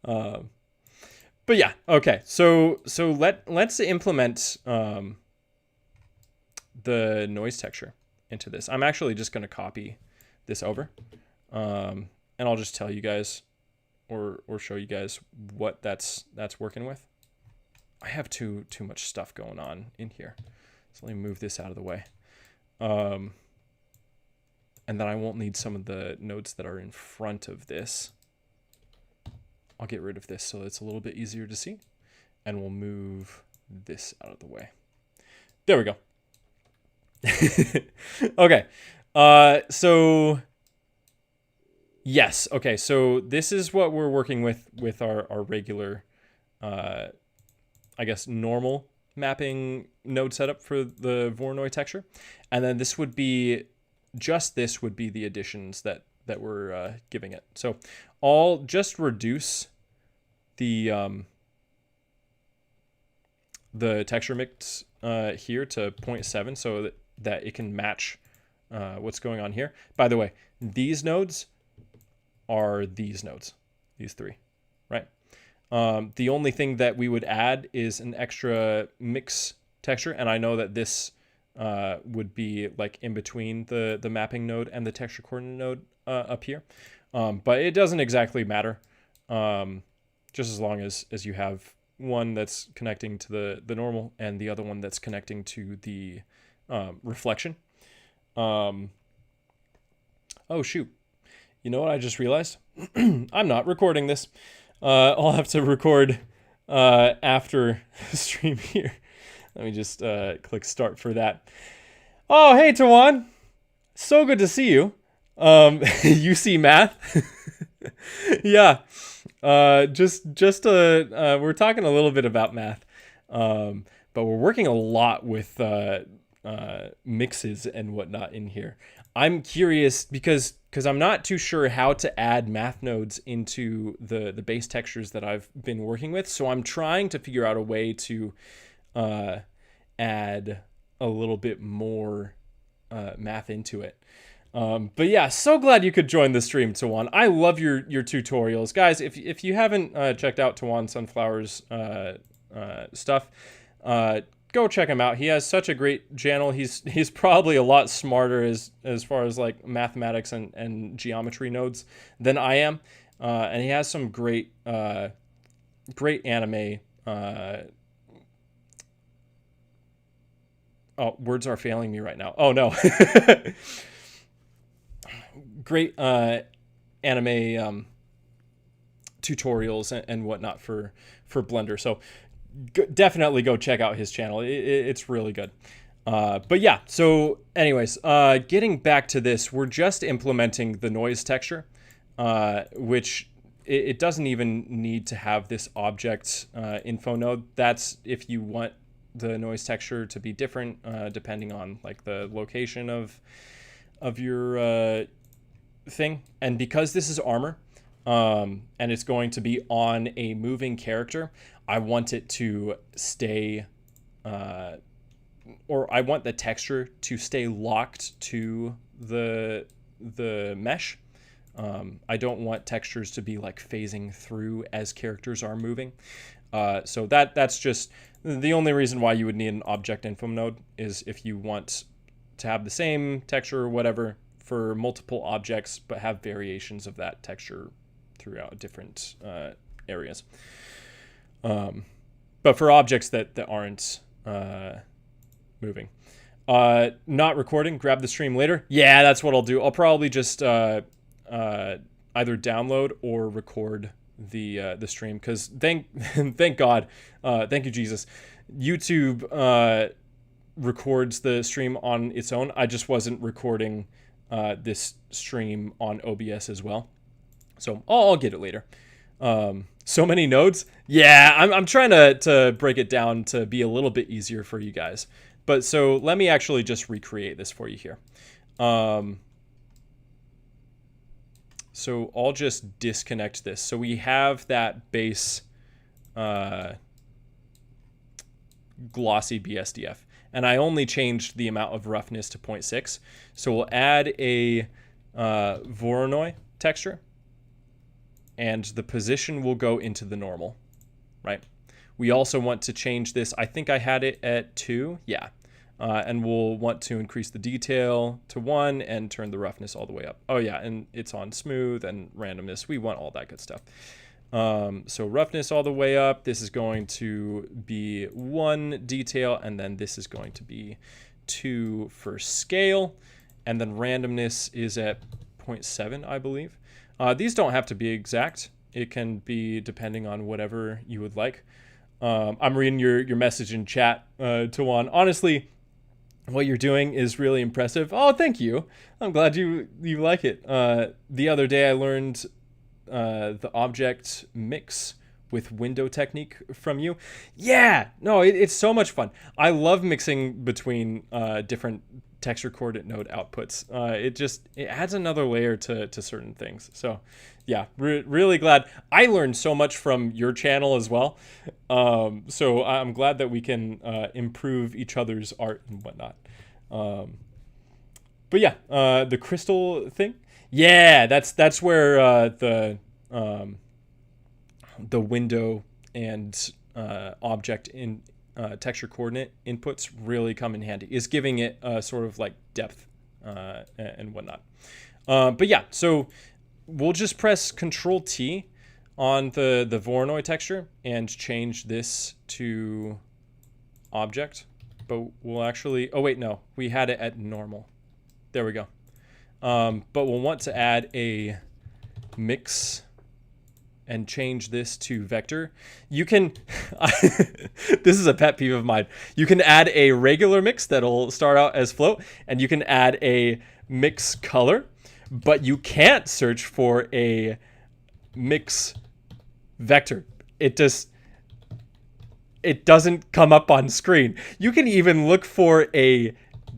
But yeah, okay. So let's implement the noise texture into this. I'm actually just going to copy this over, and I'll just tell you guys or show you guys what that's working with. I have too much stuff going on in here, so let me move this out of the way, and then I won't need some of the nodes that are in front of this. I'll get rid of this so it's a little bit easier to see, and we'll move this out of the way. There we go. Okay. So yes. Okay. So this is what we're working with our regular, I guess, normal mapping node setup for the Voronoi texture. And then this would be, this would be the additions that we're giving it. So I'll just reduce the texture mix here to 0.7 so that it can match what's going on here. By the way, these nodes are these nodes, these three, right? The only thing that we would add is an extra mix texture, and I know that this would be like in between the mapping node and the texture coordinate node up here, but it doesn't exactly matter, just as long as you have one that's connecting to the normal and the other one that's connecting to the reflection. Oh shoot, you know what I just realized? I'm not recording this. I'll have to record after the stream here. Let me just click start for that. Oh, hey, Tawan. So good to see you. You see math? Yeah. We're talking a little bit about math. But we're working a lot with mixes and whatnot in here. I'm curious because I'm not too sure how to add math nodes into the base textures that I've been working with. So I'm trying to figure out a way to add a little bit more math into it. But yeah, so glad you could join the stream, Tawan. I love your tutorials. Guys, if you haven't checked out Tawan Sunflower's stuff, go check him out. He has such a great channel. He's probably a lot smarter as far as like mathematics and geometry nodes than I am. And he has some great anime. Oh, words are failing me right now. Oh no. Great anime tutorials and whatnot for Blender. So definitely go check out his channel. It's really good. But yeah, so anyways, getting back to this, we're just implementing the noise texture, which it doesn't even need to have this object info node. That's if you want the noise texture to be different depending on like the location of your thing. And because this is armor and it's going to be on a moving character, I want it to stay or I want the texture to stay locked to the mesh. I don't want textures to be like phasing through as characters are moving. So that's just the only reason why you would need an object info node is if you want to have the same texture or whatever for multiple objects, but have variations of that texture throughout different areas. But for objects that aren't moving. Not recording, grab the stream later. Yeah, that's what I'll do. I'll probably just either download or record the stream, because thank God, thank you Jesus, YouTube records the stream on its own. I just wasn't recording this stream on OBS as well, so I'll get it later. So many nodes. Yeah, I'm trying to break it down to be a little bit easier for you guys. But so let me actually just recreate this for you here. So I'll just disconnect this. So we have that base glossy BSDF. And I only changed the amount of roughness to 0.6. So we'll add a Voronoi texture. And the position will go into the normal, right? We also want to change this. I think I had it at 2. Yeah. And we'll want to increase the detail to 1 and turn the roughness all the way up. Oh yeah, and it's on smooth and randomness. We want all that good stuff. So roughness all the way up. This is going to be 1 detail, and then this is going to be 2 for scale. And then randomness is at 0.7, I believe. These don't have to be exact. It can be depending on whatever you would like. I'm reading your message in chat, Tawan. Honestly, what you're doing is really impressive. Oh, thank you. I'm glad you like it. The other day I learned the object mix with window technique from you. Yeah, no, it's so much fun. I love mixing between different texture coordinate node outputs. It adds another layer to certain things. So yeah, really glad. I learned so much from your channel as well. So I'm glad that we can improve each other's art and whatnot. But yeah, the crystal thing. Yeah, that's where the window and object in texture coordinate inputs really come in handy, is giving it sort of like depth and whatnot. But yeah, so we'll just press Control T on the Voronoi texture and change this to object. But we'll actually, oh wait, no, we had it at normal. There we go. But we'll want to add a mix and change this to vector. You can, this is a pet peeve of mine. You can add a regular mix that'll start out as float, and you can add a mix color, but you can't search for a mix vector. It doesn't come up on screen. You can even look for a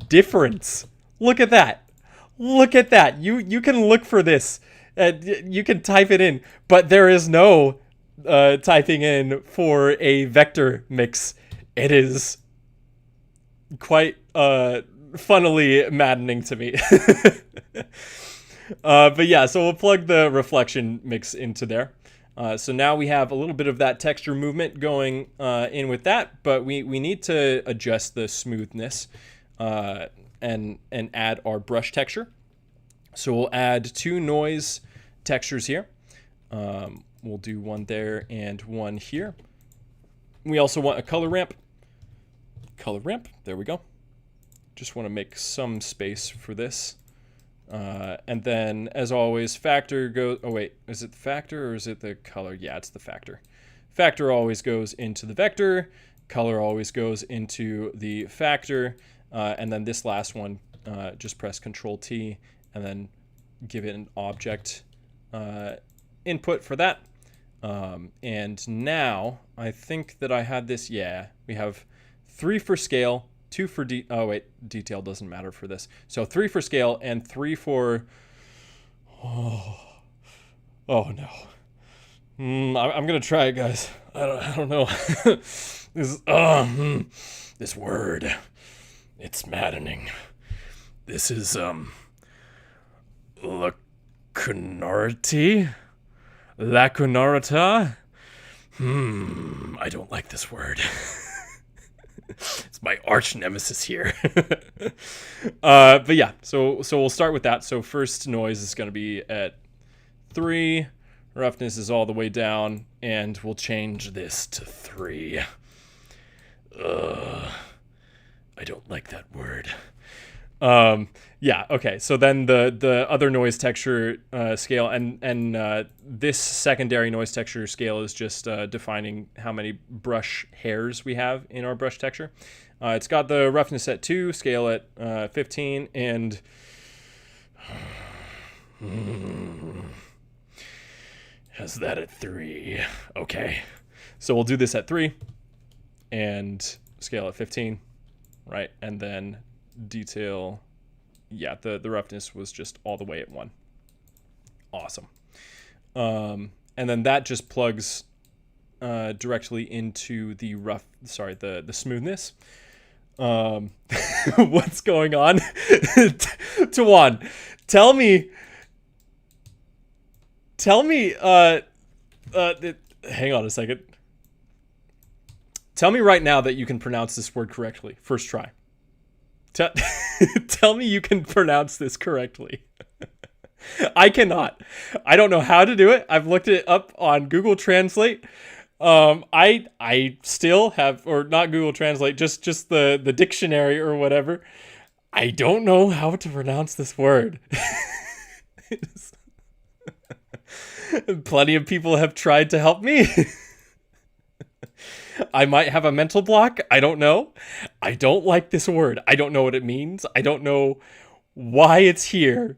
difference. Look at that. Look at that. You can look for this. You can type it in, but there is no typing in for a vector mix. It is quite funnily maddening to me. But yeah, so we'll plug the reflection mix into there. So now we have a little bit of that texture movement going in with that, but we need to adjust the smoothness and add our brush texture. So we'll add 2 noise textures here. We'll do one there and one here. We also want a color ramp. Color ramp, there we go. Just want to make some space for this. And then, as always, factor goes... Oh, wait. Is it the factor or is it the color? Yeah, it's the factor. Factor always goes into the vector. Color always goes into the factor. And then this last one, just press Control T and then give it an object input for that. And now, I think that I had this... Yeah, we have 3 for scale, 2 for detail doesn't matter for this. So 3 for scale and 3 for... Oh no. I'm gonna try it, guys. I don't know. This word, it's maddening. This is lacunarity? Lacunarita? I don't like this word. It's my arch nemesis here. But yeah, so we'll start with that. So first noise is going to be at 3. Roughness is all the way down, and we'll change this to 3. I don't like that word. Yeah, okay. So then the other noise texture scale and this secondary noise texture scale is just defining how many brush hairs we have in our brush texture. It's got the roughness at 2, scale at 15, and has that at 3. Okay. So we'll do this at 3 and scale at 15, right? And then detail, yeah, the roughness was just all the way at 1. Awesome. And then that just plugs directly into the the smoothness. What's going on? Tawan, tell me, hang on a second. Tell me right now that you can pronounce this word correctly. First try. Tell me you can pronounce this correctly. I cannot. I don't know how to do it. I've looked it up on Google Translate. I still have, or not Google Translate, just the dictionary or whatever. I don't know how to pronounce this word. Plenty of people have tried to help me. I might have a mental block. I don't know. I don't like this word. I don't know what it means. I don't know why it's here.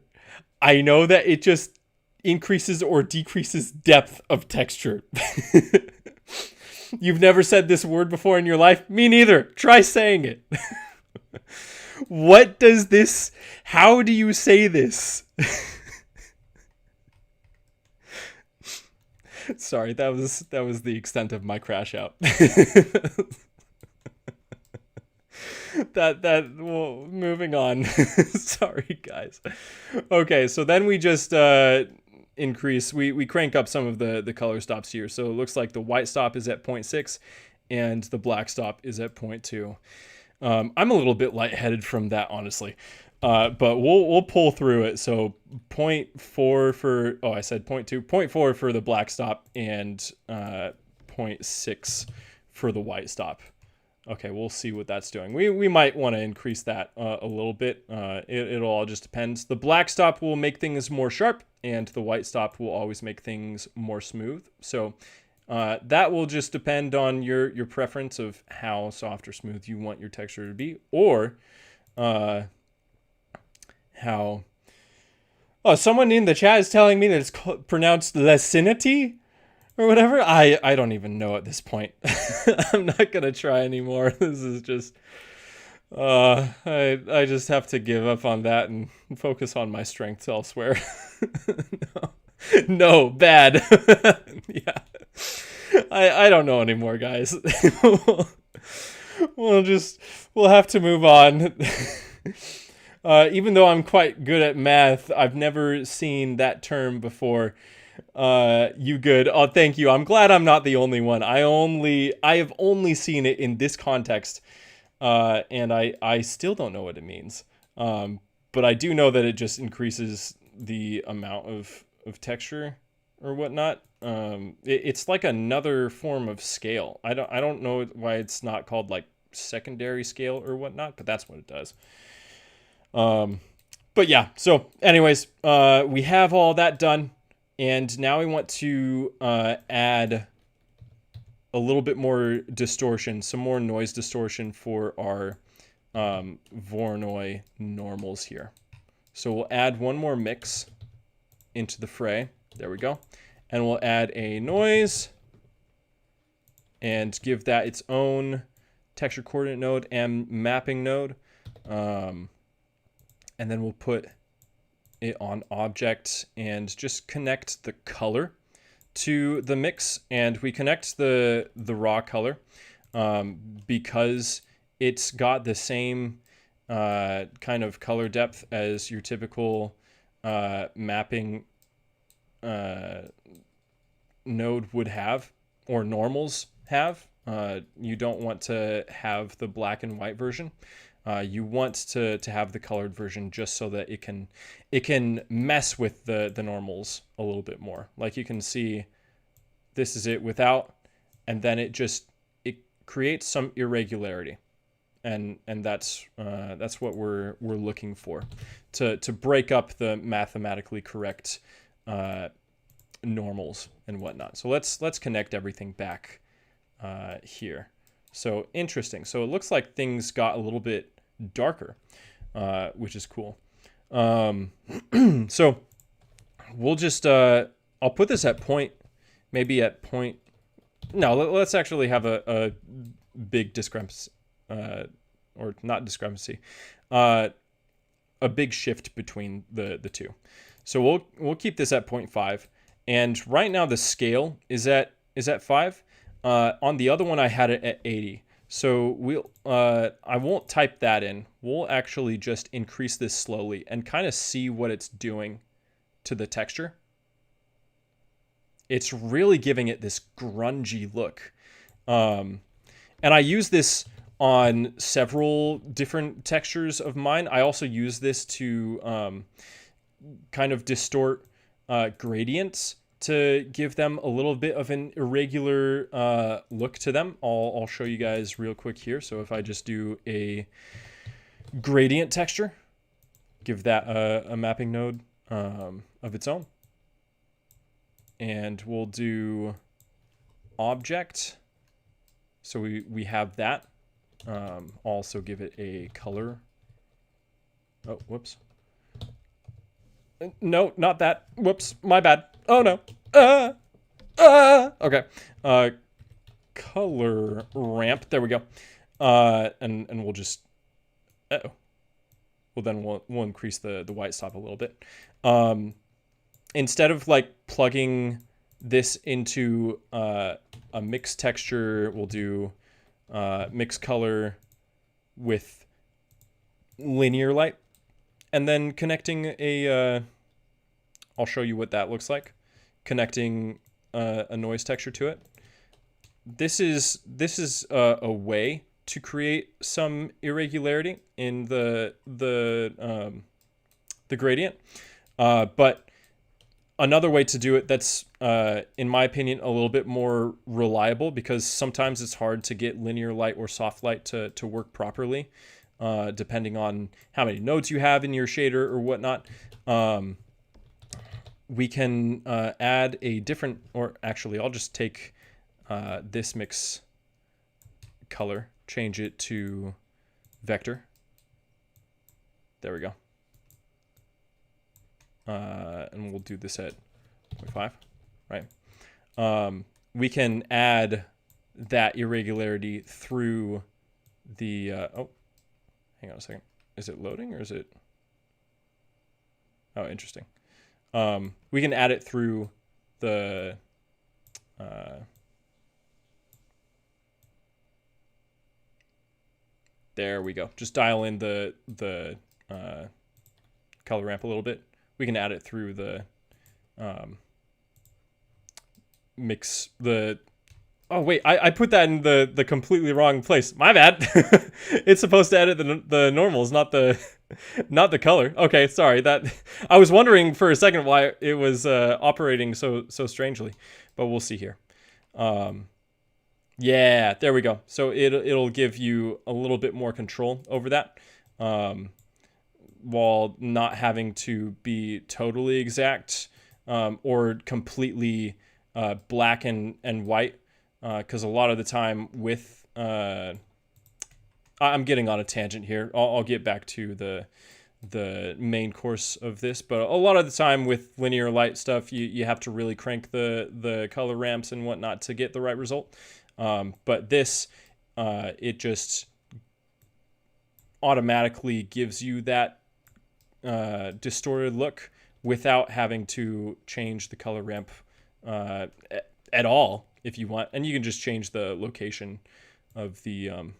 I know that it just increases or decreases depth of texture. You've never said this word before in your life? Me neither. Try saying it. What does this... How do you say this? Sorry, that was the extent of my crash out. Well, moving on. Sorry, guys. Okay, so then we just increase, we crank up some of the color stops here. So it looks like the white stop is at 0.6 and the black stop is at 0.2. I'm a little bit lightheaded from that, honestly. But we'll pull through it. So 0.4 for, oh, I said 0.2, 0.4 for the black stop and 0.6 for the white stop. Okay, we'll see what that's doing. We might want to increase that a little bit. It'll all just depends. The black stop will make things more sharp, and the white stop will always make things more smooth. So that will just depend on your preference of how soft or smooth you want your texture to be, or how... Oh, someone in the chat is telling me that it's pronounced lesinity or whatever. I don't even know at this point. I'm not gonna try anymore. This is just I just have to give up on that and focus on my strengths elsewhere. No, bad. Yeah. I don't know anymore, guys. We'll have to move on. Even though I'm quite good at math, I've never seen that term before. You good? Oh, thank you. I'm glad I'm not the only one. I have only seen it in this context, and I still don't know what it means. But I do know that it just increases the amount of texture or whatnot. It's like another form of scale. I don't know why it's not called like secondary scale or whatnot, but that's what it does. But yeah, so anyways, we have all that done, and now we want to add a little bit more distortion, some more noise distortion for our Voronoi normals here. So we'll add one more mix into the fray. There we go. And we'll add a noise and give that its own texture coordinate node and mapping node. And then we'll put it on object and just connect the color to the mix. And we connect the raw color because it's got the same kind of color depth as your typical mapping node would have, or normals have. You don't want to have the black and white version. You want to have the colored version just so that it can mess with the normals a little bit more. Like you can see, this is it without, and then it creates some irregularity, and that's what we're looking for, to break up the mathematically correct normals and whatnot. So let's connect everything back here. So interesting. So it looks like things got a little bit darker, which is cool. So we'll just, I'll put this at point, maybe at point. No, let's actually have a big discrepancy, or not discrepancy, a big shift between the two. So we'll keep this at 0.5. And right now the scale is at 5. On the other one, I had it at 80. So I won't type that in. We'll actually just increase this slowly and kind of see what it's doing to the texture. It's really giving it this grungy look. And I use this on several different textures of mine. I also use this to kind of distort gradients to give them a little bit of an irregular look to them. I'll show you guys real quick here. So if I just do a gradient texture, give that a mapping node of its own. And we'll do object. So we have that. Also give it a color. Oh, whoops. No, not that. Whoops, my bad. Oh no. Okay. Color ramp. There we go. And we'll just. Well, then we'll increase the white stop a little bit. Instead of like plugging this into a mix texture, we'll do mix color with linear light, and then connecting a I'll show you what that looks like, connecting a noise texture to it. This is a way to create some irregularity in the gradient, but another way to do it that's, in my opinion, a little bit more reliable, because sometimes it's hard to get linear light or soft light to work properly, depending on how many nodes you have in your shader or whatnot. We can add a different, or actually I'll just take this mix color, change it to vector. There we go. And we'll do this at 0.5, right? We can add that irregularity through the, oh, hang on a second. Is it loading or is it? Oh, interesting. We can add it through the, there we go. Just dial in the color ramp a little bit. We can add it through the mix the. Oh wait, I put that in the completely wrong place. My bad. It's supposed to edit the normals, not the color. Okay, sorry. That I was wondering for a second why it was operating so strangely, but we'll see here. Yeah, there we go. So it'll give you a little bit more control over that, while not having to be totally exact, or completely black and white. Because a lot of the time with, I'm getting on a tangent here. I'll get back to the main course of this, but a lot of the time with linear light stuff, you have to really crank the color ramps and whatnot to get the right result. But this, it just automatically gives you that distorted look without having to change the color ramp at all if you want. And you can just change the location of the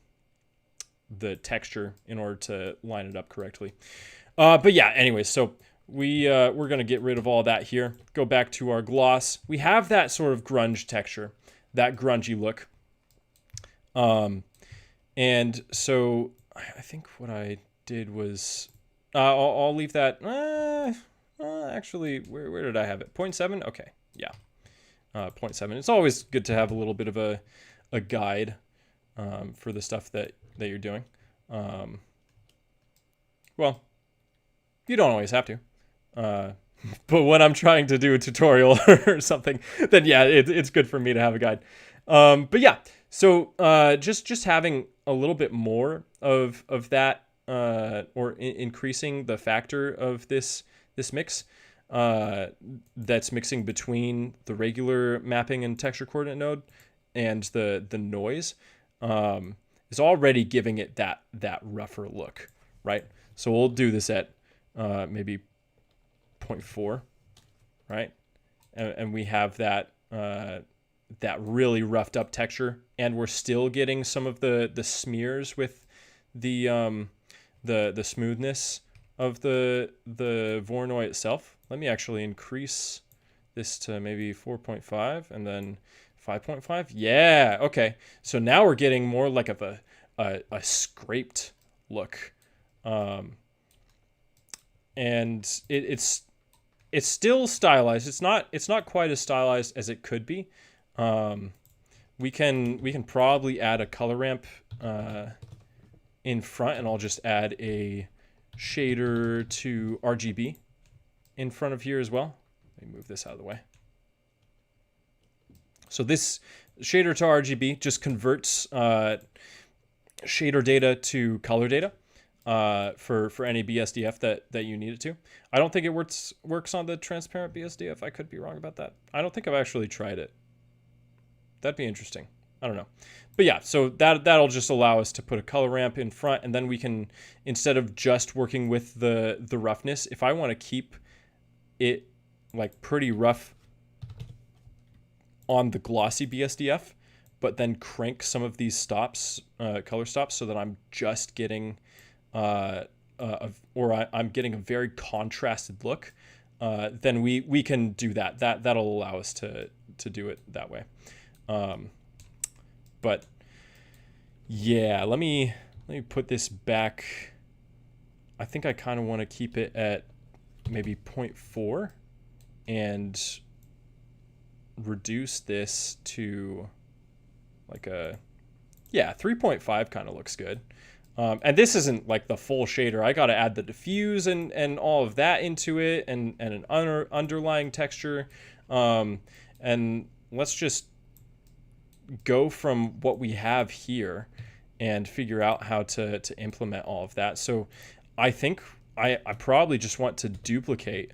texture in order to line it up correctly. But yeah, anyways, so we're going to get rid of all that here. Go back to our gloss. We have that sort of grunge texture, that grungy look. And so I think what I did was, I'll leave that, actually, where did I have it? 0.7? Okay. Yeah. 0.7. It's always good to have a little bit of a guide, for the stuff that you're doing. Well, you don't always have to. But when I'm trying to do a tutorial or something, then yeah, it's good for me to have a guide. But yeah, so just having a little bit more of that, or increasing the factor of this mix, that's mixing between the regular mapping and texture coordinate node and the noise, is already giving it that rougher look, right? So we'll do this at maybe 0.4, right? And we have that that really roughed up texture, and we're still getting some of the smears with the smoothness of the Voronoi itself. Let me actually increase this to maybe 4.5 and then 5.5. Yeah, okay. So now we're getting more like of a scraped look. And it's still stylized. It's not quite as stylized as it could be. We can probably add a color ramp in front, and I'll just add a shader to RGB in front of here as well. Let me move this out of the way. So this shader to RGB just converts shader data to color data for any BSDF that you need it to. I don't think it works on the transparent BSDF. I could be wrong about that. I don't think I've actually tried it. That'd be interesting. I don't know. But yeah, so that'll just allow us to put a color ramp in front, and then we can, instead of just working with the roughness, if I want to keep it like pretty rough on the glossy BSDF, but then crank some of these stops, color stops, so that I'm just getting, I'm getting a very contrasted look. then we can do that. That'll allow us to do it that way. But yeah, let me put this back. I think I kind of want to keep it at maybe 0.4 and reduce this to like a, yeah, 3.5 kind of looks good. And this isn't like the full shader. I got to add the diffuse and all of that into it, and an underlying texture. And let's just go from what we have here and figure out how to implement all of that. So I think I probably just want to duplicate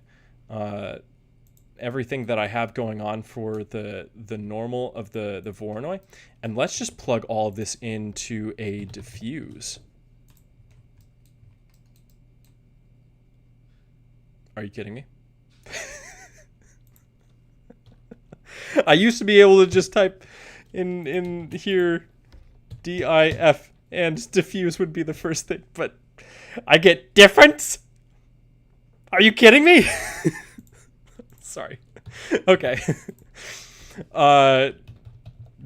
everything that I have going on for the normal of the Voronoi, and let's just plug all of this into a diffuse. Are you kidding me? I used to be able to just type in here DIF and diffuse would be the first thing, but I get difference? Are you kidding me? Sorry. Okay.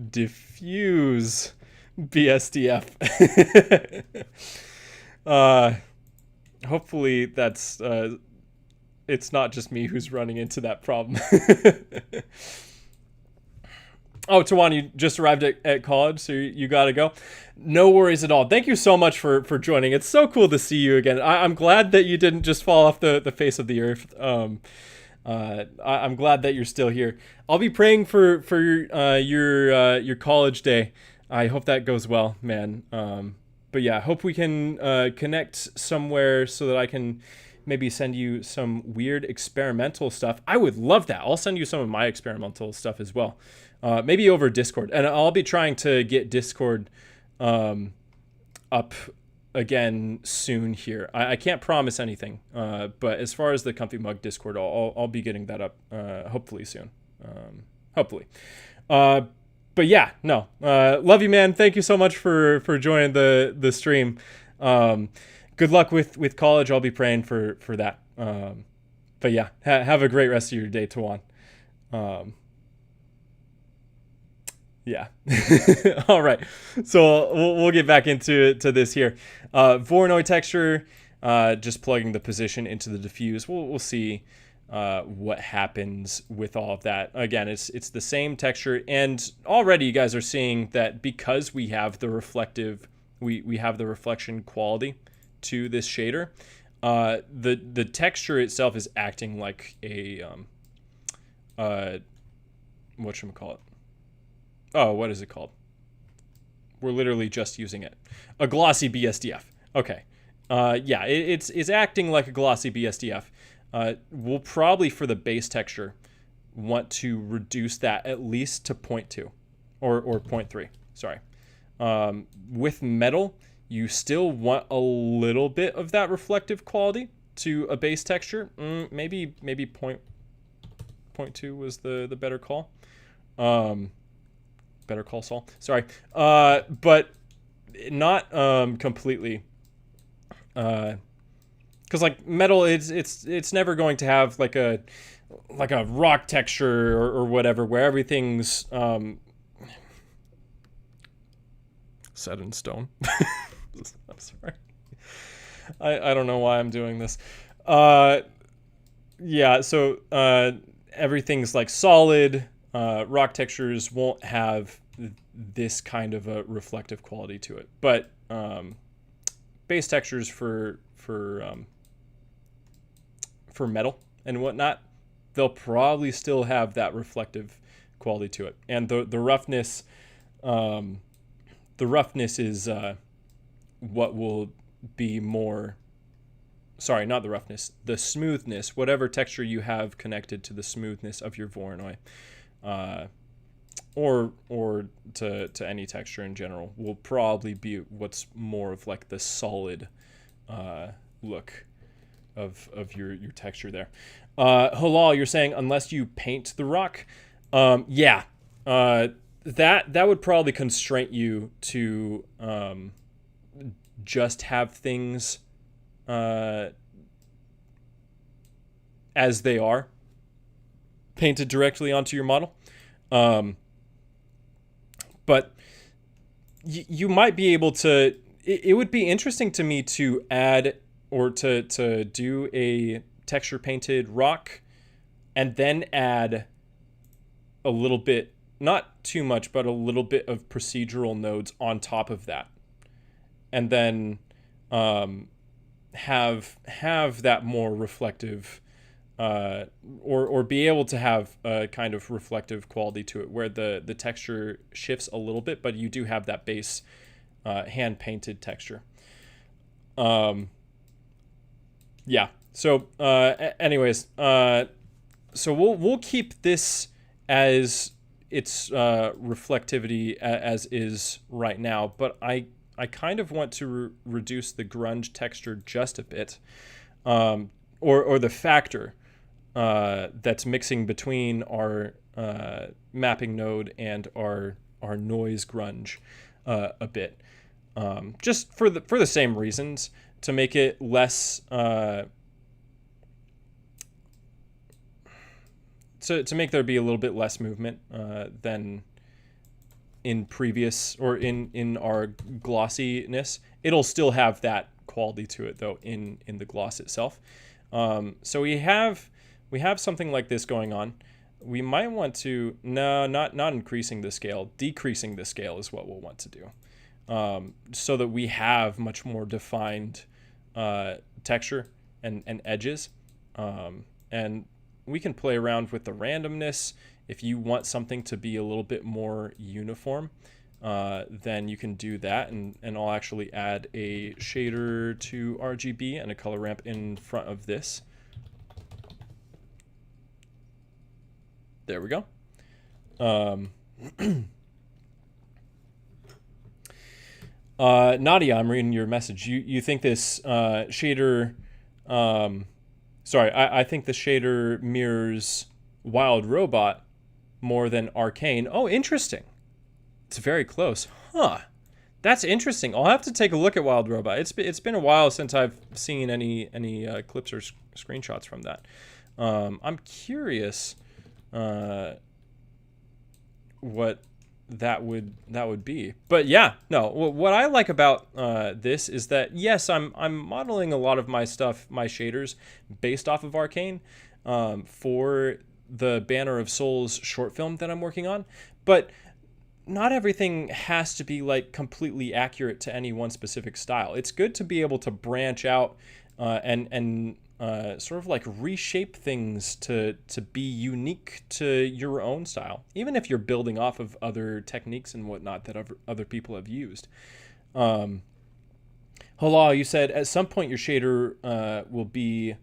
Diffuse BSDF. Hopefully that's it's not just me who's running into that problem. Oh, Tawan, you just arrived at college, so you got to go. No worries at all. Thank you so much for joining. It's so cool to see you again. I'm glad that you didn't just fall off the face of the earth. I'm glad that you're still here. I'll be praying for your college day. I hope that goes well, man. But yeah, I hope we can connect somewhere so that I can maybe send you some weird experimental stuff. I would love that. I'll send you some of my experimental stuff as well. Maybe over Discord. And I'll be trying to get Discord up again soon here. I can't promise anything, but as far as the Comfy Mug Discord, I'll be getting that up hopefully soon. Hopefully. But yeah, no. Love you, man. Thank you so much for joining the stream. Good luck with college. I'll be praying for that. But yeah, have a great rest of your day, Tawan. Yeah. All right. So we'll get back into this here. Voronoi texture, just plugging the position into the diffuse. We'll see what happens with all of that. Again, it's the same texture, and already you guys are seeing that because we have the reflective, we have the reflection quality to this shader. The texture itself is acting like a whatchamacallit? Oh, what is it called? We're literally just using it. A glossy BSDF. Okay. Yeah, it's acting like a glossy BSDF. We'll probably, for the base texture, want to reduce that at least to 0.2 or 0.3. Sorry. With metal, you still want a little bit of that reflective quality to a base texture. Maybe 0.2 was the better call. Better call Saul. Sorry. But not completely. Because like metal, it's never going to have like a rock texture or whatever where everything's set in stone. I'm sorry. I don't know why I'm doing this. Yeah. So everything's like solid. Rock textures won't have this kind of a reflective quality to it, but base textures for metal and whatnot, they'll probably still have that reflective quality to it. And the roughness is what will be more. Sorry, not the roughness. The smoothness, whatever texture you have connected to the smoothness of your Voronoi. Or to any texture in general, will probably be what's more of like the solid look of your texture there. Halal, you're saying unless you paint the rock, yeah, that would probably constrain you to just have things as as they are painted directly onto your model. But you might be able to, it would be interesting to me to add or to do a texture painted rock and then add a little bit, not too much, but a little bit of procedural nodes on top of that. And then have that more reflective, or be able to have a kind of reflective quality to it, where the texture shifts a little bit, but you do have that base hand painted texture. Yeah. So anyways, so we'll keep this as its reflectivity as is right now, but I kind of want to reduce the grunge texture just a bit, or the factor that's mixing between our mapping node and our noise grunge a bit, just for the same reasons, to make it less to make there be a little bit less movement than in previous, or in our glossiness. It'll still have that quality to it though in the gloss itself. So we have something like this going on. We might want to, no, not increasing the scale, decreasing the scale is what we'll want to do, so that we have much more defined texture and edges, and we can play around with the randomness. If you want something to be a little bit more uniform, then you can do that, and I'll actually add a shader to RGB and a color ramp in front of this. There we go. Nadia, I'm reading your message. You think this shader, sorry, I think the shader mirrors Wild Robot more than Arcane. Oh, interesting. It's very close. Huh. That's interesting. I'll have to take a look at Wild Robot. It's been a while since I've seen any clips or screenshots from that. I'm curious what that would be. But yeah, no. What I like about this is that yes, I'm modeling a lot of my stuff, my shaders, based off of Arcane, for the Banner of Souls short film that I'm working on, but not everything has to be like completely accurate to any one specific style. It's good to be able to branch out and sort of like reshape things to be unique to your own style, even if you're building off of other techniques and whatnot that other people have used. Halal, you said at some point your shader will be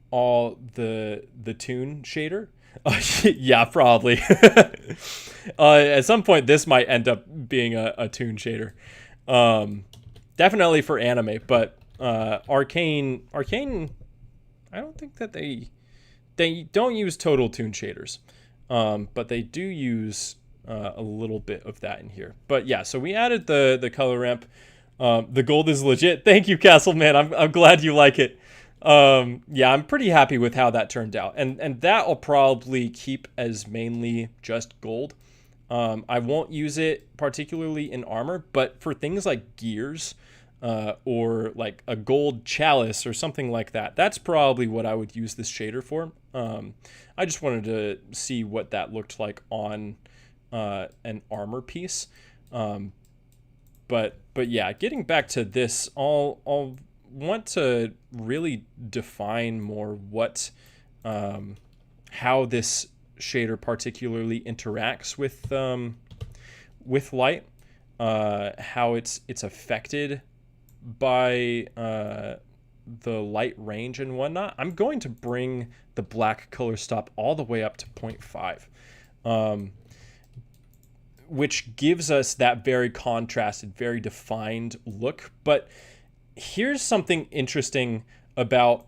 all the tune shader. Yeah, probably. At some point this might end up being a tune shader, definitely for anime, but Arcane, I don't think that they don't use total tune shaders, but they do use a little bit of that in here. But yeah, so we added the color ramp. The gold is legit. Thank you, Castleman. I'm glad you like it. Yeah, I'm pretty happy with how that turned out, and that will probably keep as mainly just gold. I won't use it particularly in armor, but for things like gears, or like a gold chalice or something like that, that's probably what I would use this shader for. I just wanted to see what that looked like on an armor piece. But yeah, getting back to this, I'll want to really define more what how this shader particularly interacts with light, how it's affected by the light range and whatnot. I'm going to bring the black color stop all the way up to 0.5, which gives us that very contrasted, very defined look. But here's something interesting about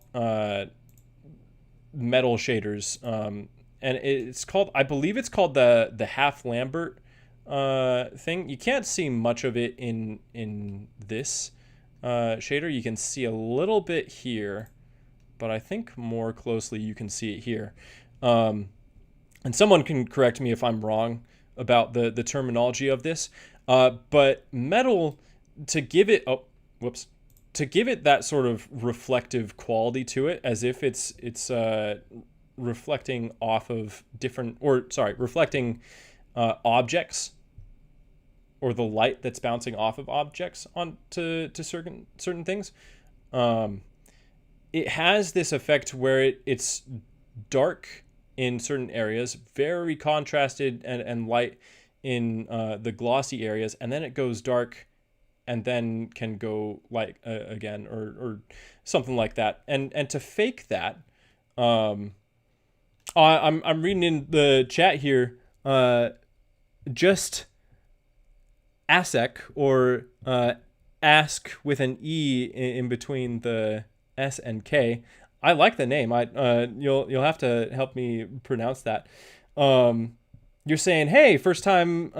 metal shaders, and it's called, I believe it's called the half Lambert thing. You can't see much of it in this shader. You can see a little bit here, but I think more closely you can see it here. And someone can correct me if I'm wrong about the terminology of this. But metal, to give it, to give it that sort of reflective quality to it, as if it's reflecting off of reflecting objects, or the light that's bouncing off of objects onto certain things. It has this effect where it's dark in certain areas, very contrasted and light in the glossy areas, and then it goes dark and then can go light again, or something like that. And to fake that, I'm reading in the chat here, just ASEC, or ask with an E in between the S and K. I like the name. You'll have to help me pronounce that. You're saying, hey, first time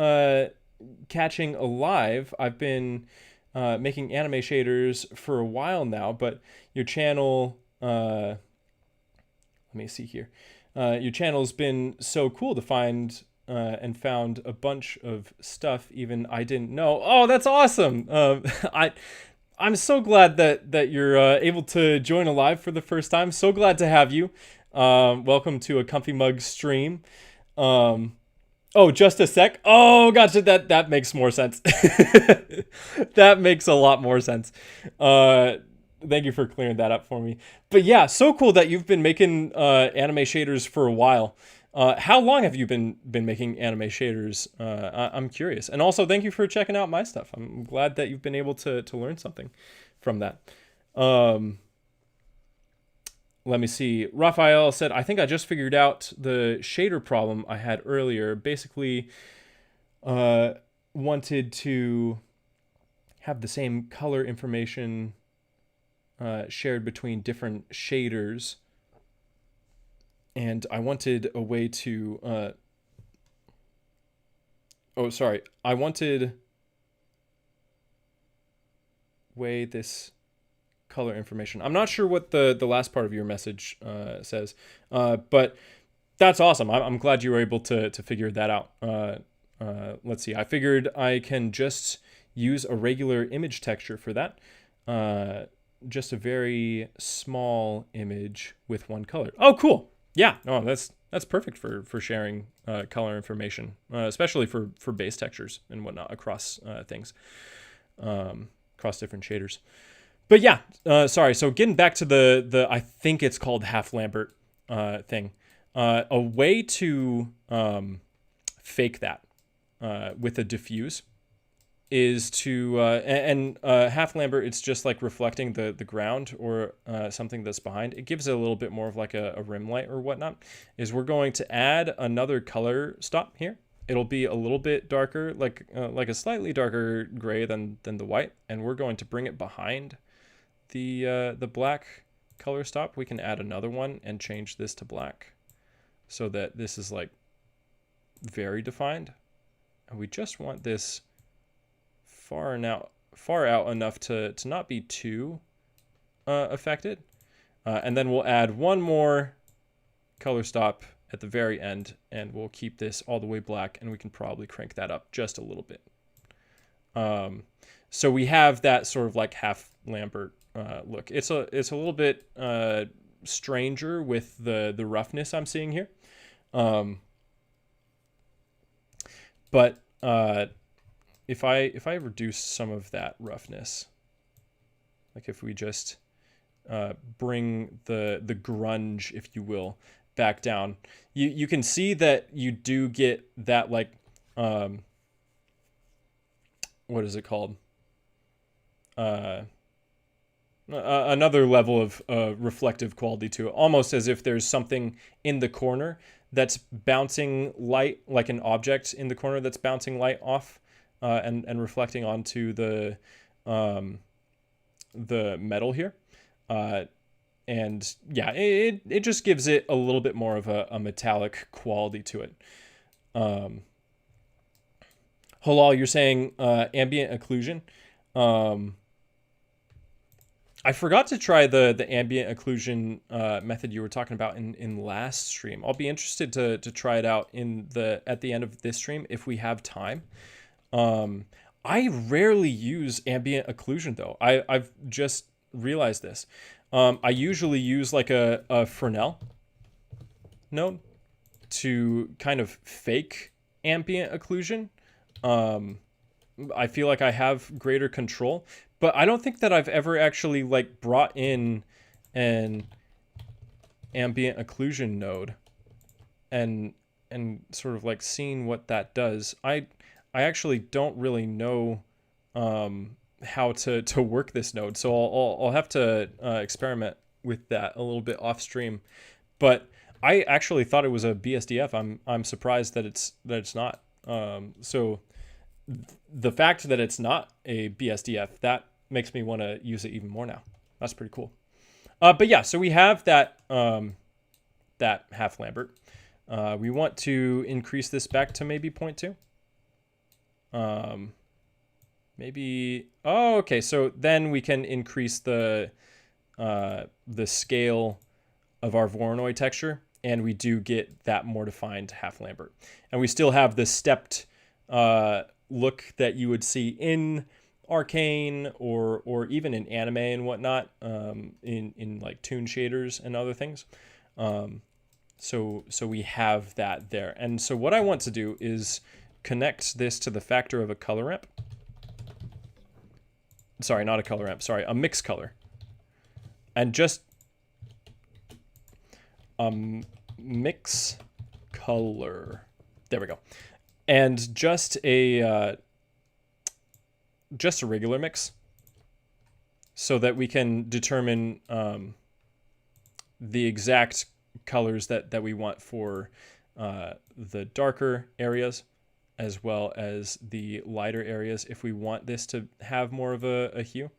catching alive. I've been making anime shaders for a while now, but your channel, let me see here. Your channel's been so cool to find and found a bunch of stuff even I didn't know. Oh, that's awesome. I'm so glad that you're able to join alive for the first time. So glad to have you. Welcome to a Comfy Mug stream. Oh, just a sec. Oh, gotcha. That makes more sense. That makes a lot more sense. Thank you for clearing that up for me. But yeah, so cool that you've been making anime shaders for a while. How long have you been making anime shaders? I'm curious. And also, thank you for checking out my stuff. I'm glad that you've been able to learn something from that. Let me see. Raphael said, I think I just figured out the shader problem I had earlier. Basically, wanted to have the same color information shared between different shaders. And I wanted a way to... I wanted way this color information. I'm not sure what the last part of your message says, but that's awesome. I'm glad you were able to figure that out. Let's see. I figured I can just use a regular image texture for that. Just a very small image with one color. Oh, cool. Yeah, no, that's perfect for sharing color information, especially for base textures and whatnot across things, across different shaders. But yeah, sorry. So getting back to the I think it's called half Lambert thing. A way to fake that with a diffuse is to half Lambert. It's just like reflecting the ground or something that's behind. It gives it a little bit more of like a rim light or whatnot. Is we're going to add another color stop here. It'll be a little bit darker, like a slightly darker gray than the white, and we're going to bring it behind the black color stop. We can add another one and change this to black so that this is like very defined. And we just want this far out enough to not be too affected. And then we'll add one more color stop at the very end, and we'll keep this all the way black, and we can probably crank that up just a little bit. So we have that sort of like half Lambert look. It's a little bit stranger with the roughness I'm seeing here. But if I reduce some of that roughness, like if we just bring the grunge, if you will, back down, you can see that you do get that like what is it called? Another level of reflective quality to it, almost as if there's something in the corner that's bouncing light, like an object in the corner that's bouncing light off and reflecting onto the metal here. And yeah, it just gives it a little bit more of a metallic quality to it. Halal, you're saying ambient occlusion. I forgot to try the ambient occlusion method you were talking about in last stream. I'll be interested to try it out at the end of this stream if we have time. I rarely use ambient occlusion though. I've just realized this. I usually use like a Fresnel node to kind of fake ambient occlusion. I feel like I have greater control, but I don't think that I've ever actually like brought in an ambient occlusion node and sort of like seen what that does. I actually don't really know how to work this node, so I'll have to experiment with that a little bit off stream. But I actually thought it was a BSDF. I'm surprised that it's not. So the fact that it's not a BSDF, that makes me want to use it even more now. That's pretty cool. But yeah, so we have that that half Lambert. We want to increase this back to maybe 0.2. Maybe, oh, okay. So then we can increase the scale of our Voronoi texture, and we do get that more defined half Lambert. And we still have the stepped look that you would see in Arcane or even in anime and whatnot, in like toon shaders and other things. So we have that there. And so what I want to do is connect this to the factor of a color ramp. Sorry, not a color ramp. Sorry, a mix color. And just mix color. There we go. And just a regular mix, so that we can determine the exact colors that we want for the darker areas, as well as the lighter areas if we want this to have more of a hue.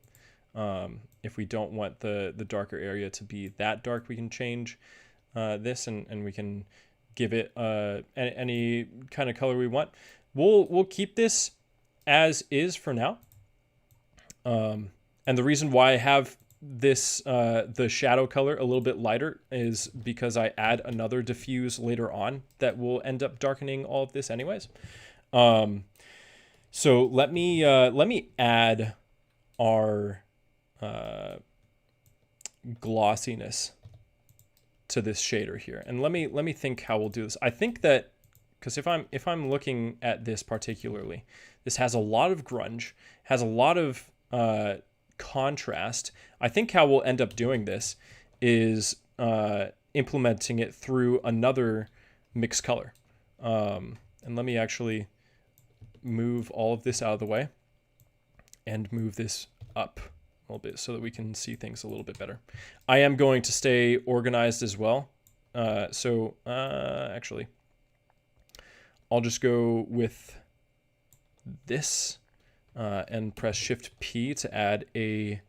If we don't want the darker area to be that dark, we can change this and we can give it any kind of color we want. We'll keep this as is for now. And the reason why I have this the shadow color a little bit lighter is because I add another diffuse later on that will end up darkening all of this anyways. So let me add our glossiness to this shader here, and let me think how we'll do this. I think that because if I'm looking at this particularly, this has a lot of grunge, has a lot of contrast. I think how we'll end up doing this is implementing it through another mix color. And let me actually move all of this out of the way and move this up a little bit so that we can see things a little bit better. I am going to stay organized as well. Actually, I'll just go with this and press Shift P to add a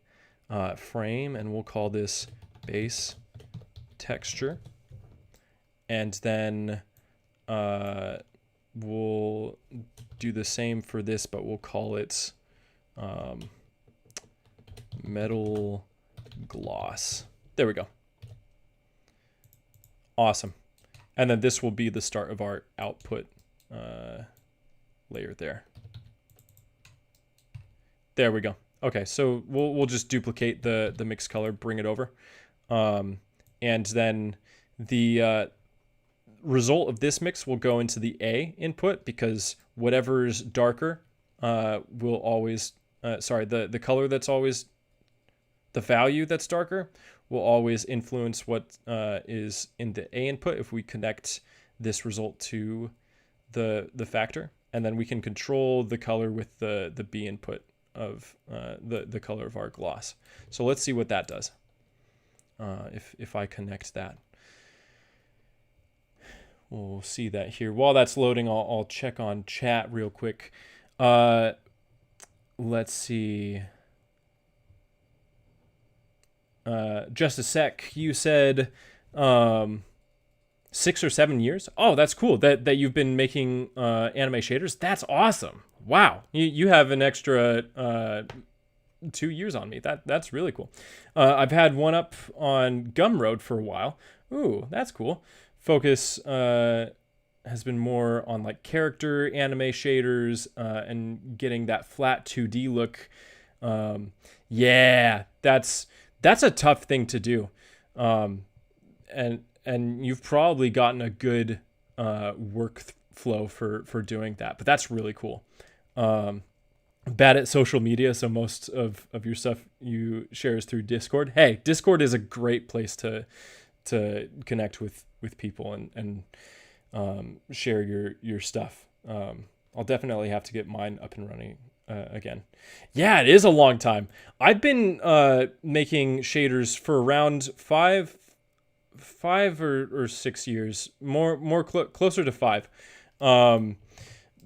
frame, and we'll call this base texture. And then we'll do the same for this, but we'll call it metal gloss. There we go. Awesome. And then this will be the start of our output layer there. There we go. Okay, so we'll just duplicate the mix color, bring it over, and then the result of this mix will go into the A input, because whatever's darker will always the color that's always the value that's darker will always influence what is in the A input if we connect this result to the factor, and then we can control the color with the B input of the color of our gloss. So let's see what that does if I connect that. We'll see that here. While that's loading, I'll check on chat real quick. Let's see. Just a sec. You said 6 or 7 years. Oh, that's cool. That you've been making anime shaders. That's awesome. Wow. You have an extra 2 years on me. That's really cool. I've had one up on Gumroad for a while. Ooh, that's cool. Focus has been more on like character anime shaders and getting that flat 2D look. Yeah, that's a tough thing to do. And you've probably gotten a good workflow for doing that, but that's really cool. Bad at social media, so most of your stuff you share is through Discord. Hey, Discord is a great place to connect with people and share your stuff. I'll definitely have to get mine up and running again. Yeah, it is a long time. I've been making shaders for around five or 6 years, closer to 5.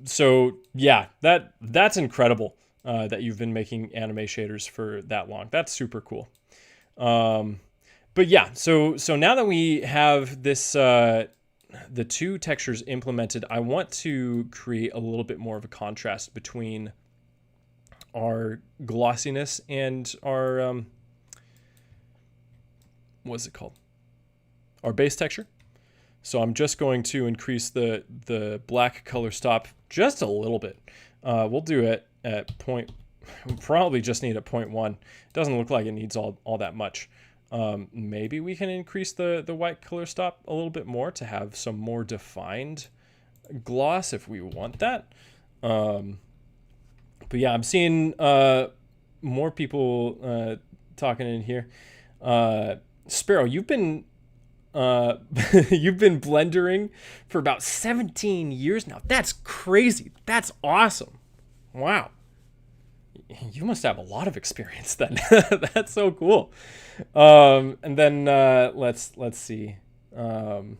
So yeah, that's incredible that you've been making anime shaders for that long. That's super cool. But yeah, so now that we have this the 2 textures implemented, I want to create a little bit more of a contrast between our glossiness and our what's it called? Our base texture. So I'm just going to increase the black color stop just a little bit. We'll do it at we'll probably just need a 0.1. It doesn't look like it needs all that much. Maybe we can increase the white color stop a little bit more to have some more defined gloss if we want that. But yeah, I'm seeing more people talking in here. Sparrow, you've been blendering for about 17 years now. That's crazy. That's awesome. Wow. You must have a lot of experience then. That's so cool. And then let's see. Halal,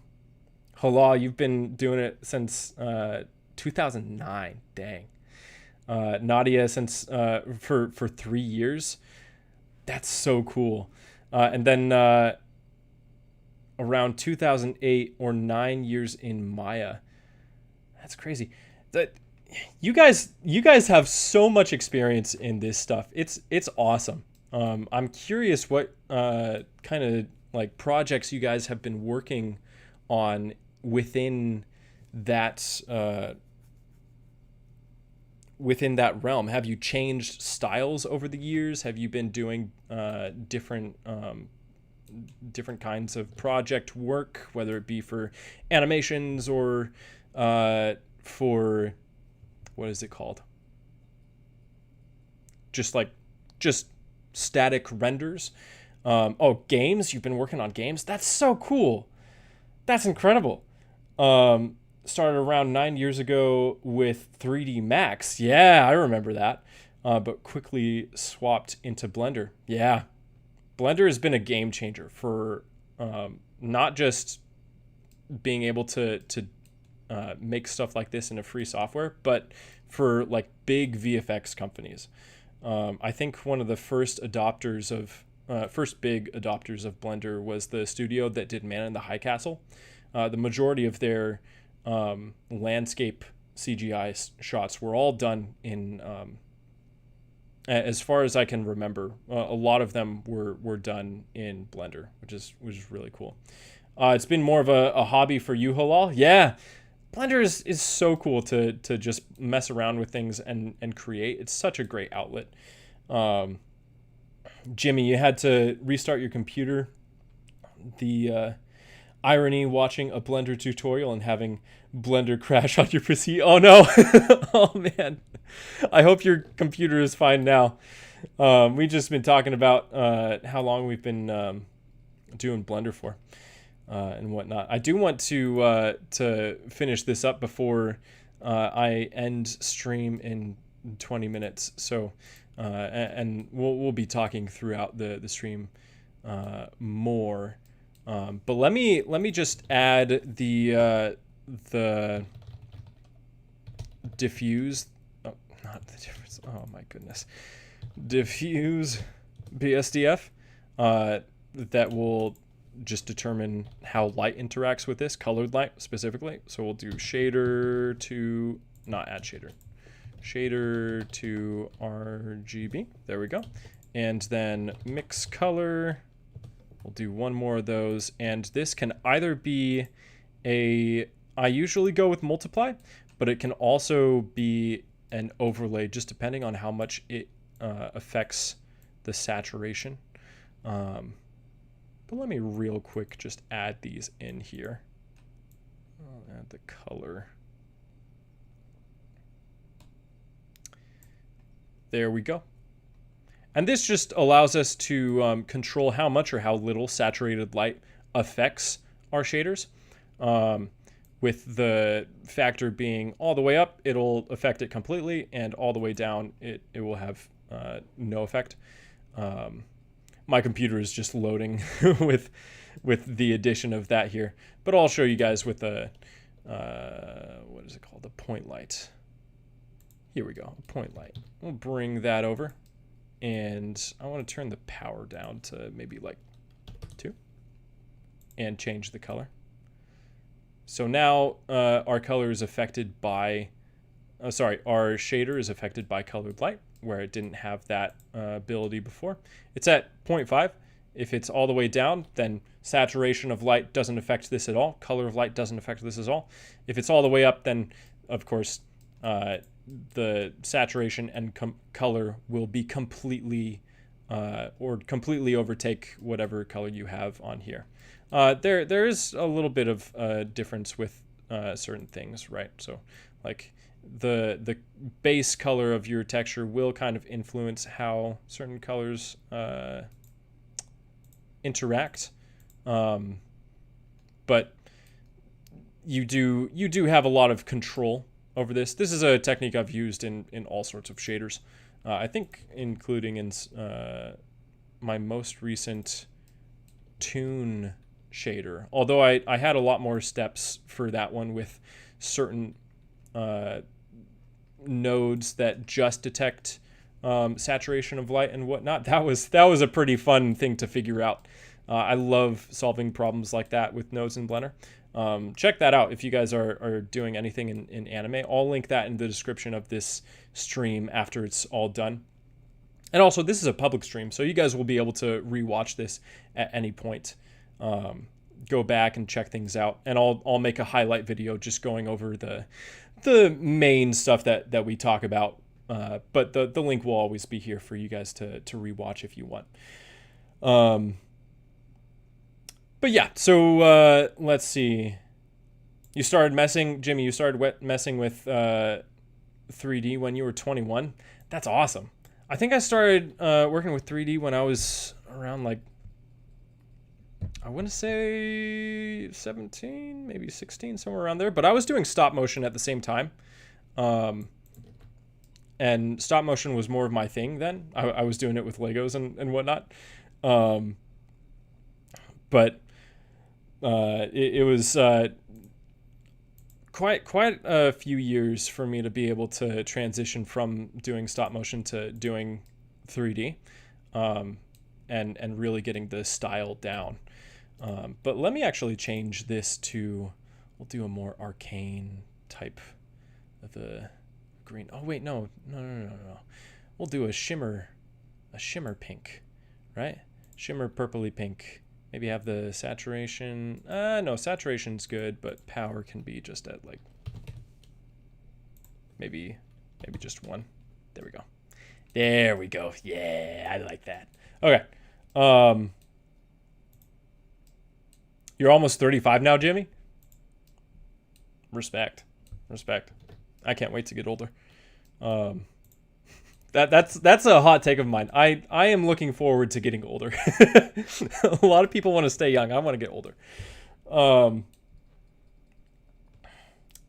you've been doing it since 2009. Dang. Nadia since for 3 years. That's so cool. And then around 2008 or 9 years in Maya. That's crazy. That you guys have so much experience in this stuff. It's awesome. I'm curious what kind of like projects you guys have been working on within that realm. Have you changed styles over the years? Have you been doing different kinds of project work, whether it be for animations or for what is it called? Just static renders. Games. You've been working on games. That's so cool. That's incredible. Started around 9 years ago with 3D Max. Yeah, I remember that. But quickly swapped into Blender. Yeah. Blender has been a game changer for not just being able to make stuff like this in a free software, but for like big VFX companies. I think one of the first big adopters of Blender was the studio that did Man in the High Castle. The majority of their landscape CGI shots were all done in, as far as I can remember, a lot of them were done in Blender, which is really cool. It's been more of a hobby for you, Halal. Yeah. Blender is so cool to just mess around with things and create. It's such a great outlet. Jimmy, you had to restart your computer. The irony watching a Blender tutorial and having Blender crash on your PC. Oh no. Oh man. I hope your computer is fine now. We've just been talking about how long we've been doing Blender for. And whatnot. I do want to finish this up before I end stream in 20 minutes. So, and we'll be talking throughout the stream more. But let me just add the diffuse. Oh, not the difference. Oh my goodness. Diffuse BSDF. That will just determine how light interacts with this, colored light specifically. So we'll do shader to not add shader. shader to RGB. There we go. And then mix color. We'll do one more of those. And this can either be I usually go with multiply, but it can also be an overlay, just depending on how much it affects the saturation. But let me real quick just add these in here. I'll add the color. There we go. And this just allows us to control how much or how little saturated light affects our shaders. With the factor being all the way up, it'll affect it completely, and all the way down, it will have no effect. My computer is just loading with the addition of that here, but I'll show you guys with a what is it called? The point light. Here we go, a point light. We'll bring that over, and I want to turn the power down to maybe like 2, and change the color. So now our color is affected by, our shader is affected by colored light, where it didn't have that ability before. It's at 0.5. If it's all the way down, then saturation of light doesn't affect this at all. Color of light doesn't affect this at all. If it's all the way up, then of course the saturation and color will be completely overtake whatever color you have on here. There is a little bit of difference with certain things, right? So like the base color of your texture will kind of influence how certain colors interact, but you do have a lot of control over this. This is a technique I've used in all sorts of shaders. I think including in my most recent Toon shader, although I had a lot more steps for that one with certain nodes that just detect saturation of light and whatnot. That was a pretty fun thing to figure out. I love solving problems like that with nodes in Blender. Check that out if you guys are doing anything in anime. I'll link that in the description of this stream after it's all done. And also, this is a public stream, so you guys will be able to rewatch this at any point. Go back and check things out, and I'll make a highlight video just going over the main stuff that we talk about. But the link will always be here for you guys to rewatch if you want. But yeah, so let's see. You started messing, Jimmy. You started messing with 3D when you were 21. That's awesome. I think I started working with 3D when I was around like, I want to say 17, maybe 16, somewhere around there. But I was doing stop motion at the same time. And stop motion was more of my thing then. I was doing it with Legos and whatnot. But it was quite a few years for me to be able to transition from doing stop motion to doing 3D, and really getting the style down. But let me actually change this to, we'll do a more arcane type of a green. Oh wait, no. We'll do a shimmer pink, right? Shimmer purpley pink. Maybe have the saturation. No, saturation's good, but power can be just at like maybe just 1. There we go. There we go. Yeah, I like that. Okay. You're almost 35 now, Jimmy? Respect. I can't wait to get older. That's a hot take of mine. I am looking forward to getting older. A lot of people want to stay young. I want to get older.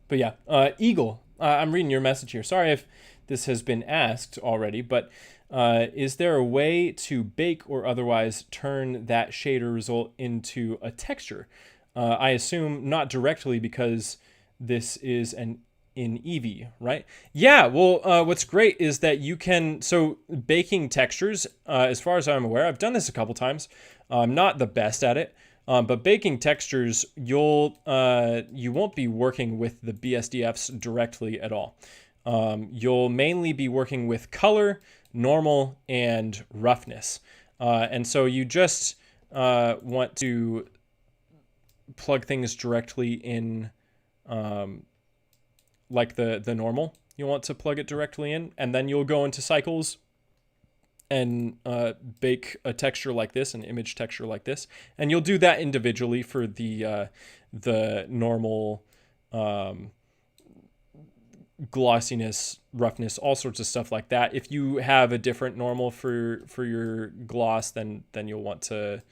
But yeah, Eagle, I'm reading your message here. Sorry if this has been asked already, but is there a way to bake or otherwise turn that shader result into a texture? I assume not directly because this is in Eevee, right? Yeah, well, what's great is that you can, so baking textures, as far as I'm aware, I've done this a couple times. I'm not the best at it, but baking textures, you won't be working with the BSDFs directly at all. you'll mainly be working with color, normal, and roughness. And so you just want to plug things directly in, like the normal. You want to plug it directly in, and then you'll go into cycles and bake a texture like this, an image texture like this, and you'll do that individually for the normal glossiness, roughness, all sorts of stuff like that. If you have a different normal for your gloss, then you'll want to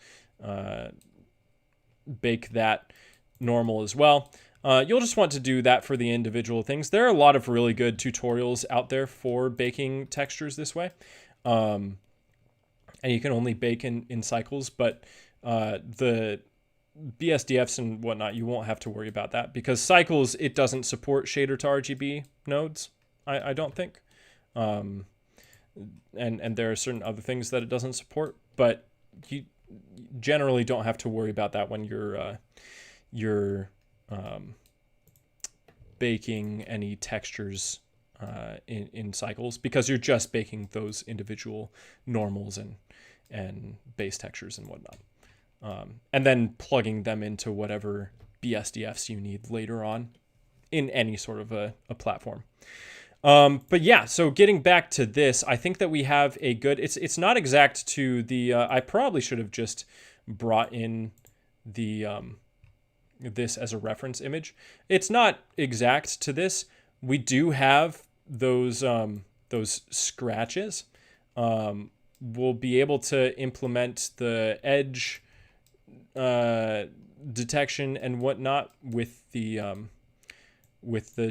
bake that normal as well. You'll just want to do that for the individual things. There are a lot of really good tutorials out there for baking textures this way. And you can only bake in cycles, but the BSDFs and whatnot, you won't have to worry about that, because cycles, it doesn't support shader to RGB nodes, I don't think. And there are certain other things that it doesn't support, but you generally don't have to worry about that when you're baking any textures in cycles, because you're just baking those individual normals and base textures and whatnot. And then plugging them into whatever BSDFs you need later on in any sort of a platform. But yeah, so getting back to this, I think that we have a good, it's not exact to the, I probably should have just brought in the, this as a reference image. It's not exact to this. We do have those scratches. We'll be able to implement the edge detection and whatnot with the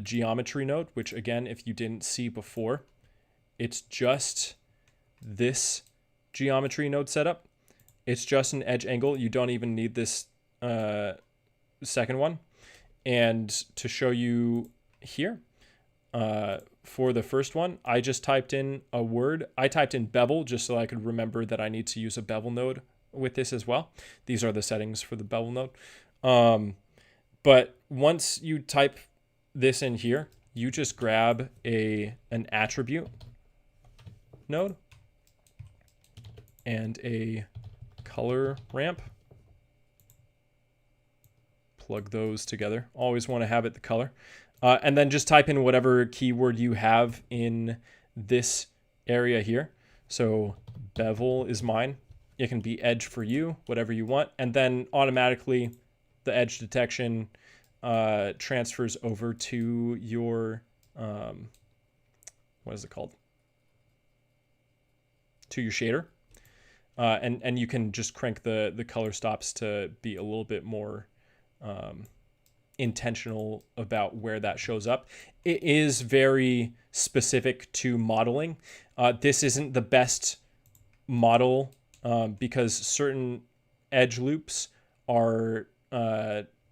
geometry node, which again, if you didn't see before, it's just this geometry node setup. It's just an edge angle. You don't even need this second one. And to show you here, for the first one, I just typed in a word. I typed in bevel just so I could remember that I need to use a bevel node with this as well. These are the settings for the bevel node. But once you type this in here, you just grab an attribute node and a color ramp. Plug those together. Always want to have it the color. And then just type in whatever keyword you have in this area here. So bevel is mine. It can be edge for you, whatever you want. And then automatically the edge detection transfers over to your, what is it called? To your shader. And you can just crank the color stops to be a little bit more intentional about where that shows up. It is very specific to modeling. This isn't the best model because certain edge loops are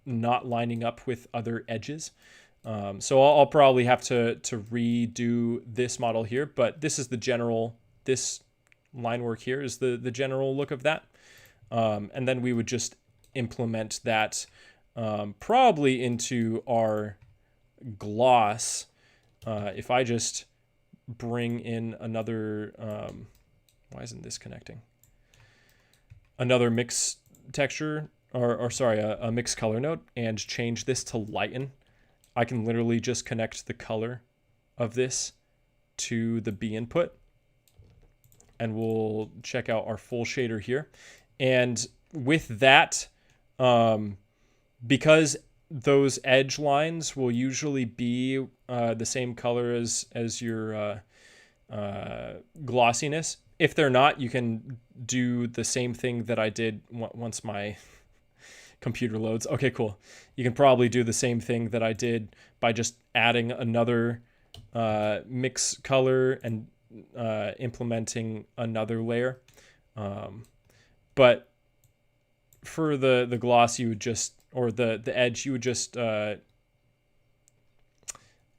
not lining up with other edges. So I'll probably have to redo this model here, but this is the general, this line work here is the general look of that. And then we would just implement that probably into our gloss. If I just bring in another, why isn't this connecting? Another mix texture, or sorry, a mix color node, and change this to lighten. I can literally just connect the color of this to the B input, and we'll check out our full shader here. And with that, because those edge lines will usually be the same color as your glossiness. If they're not, you can do the same thing that I did once my computer loads. Okay, cool. You can probably do the same thing that I did by just adding another mix color and implementing another layer. But for the gloss, you would just, or the edge, you would just add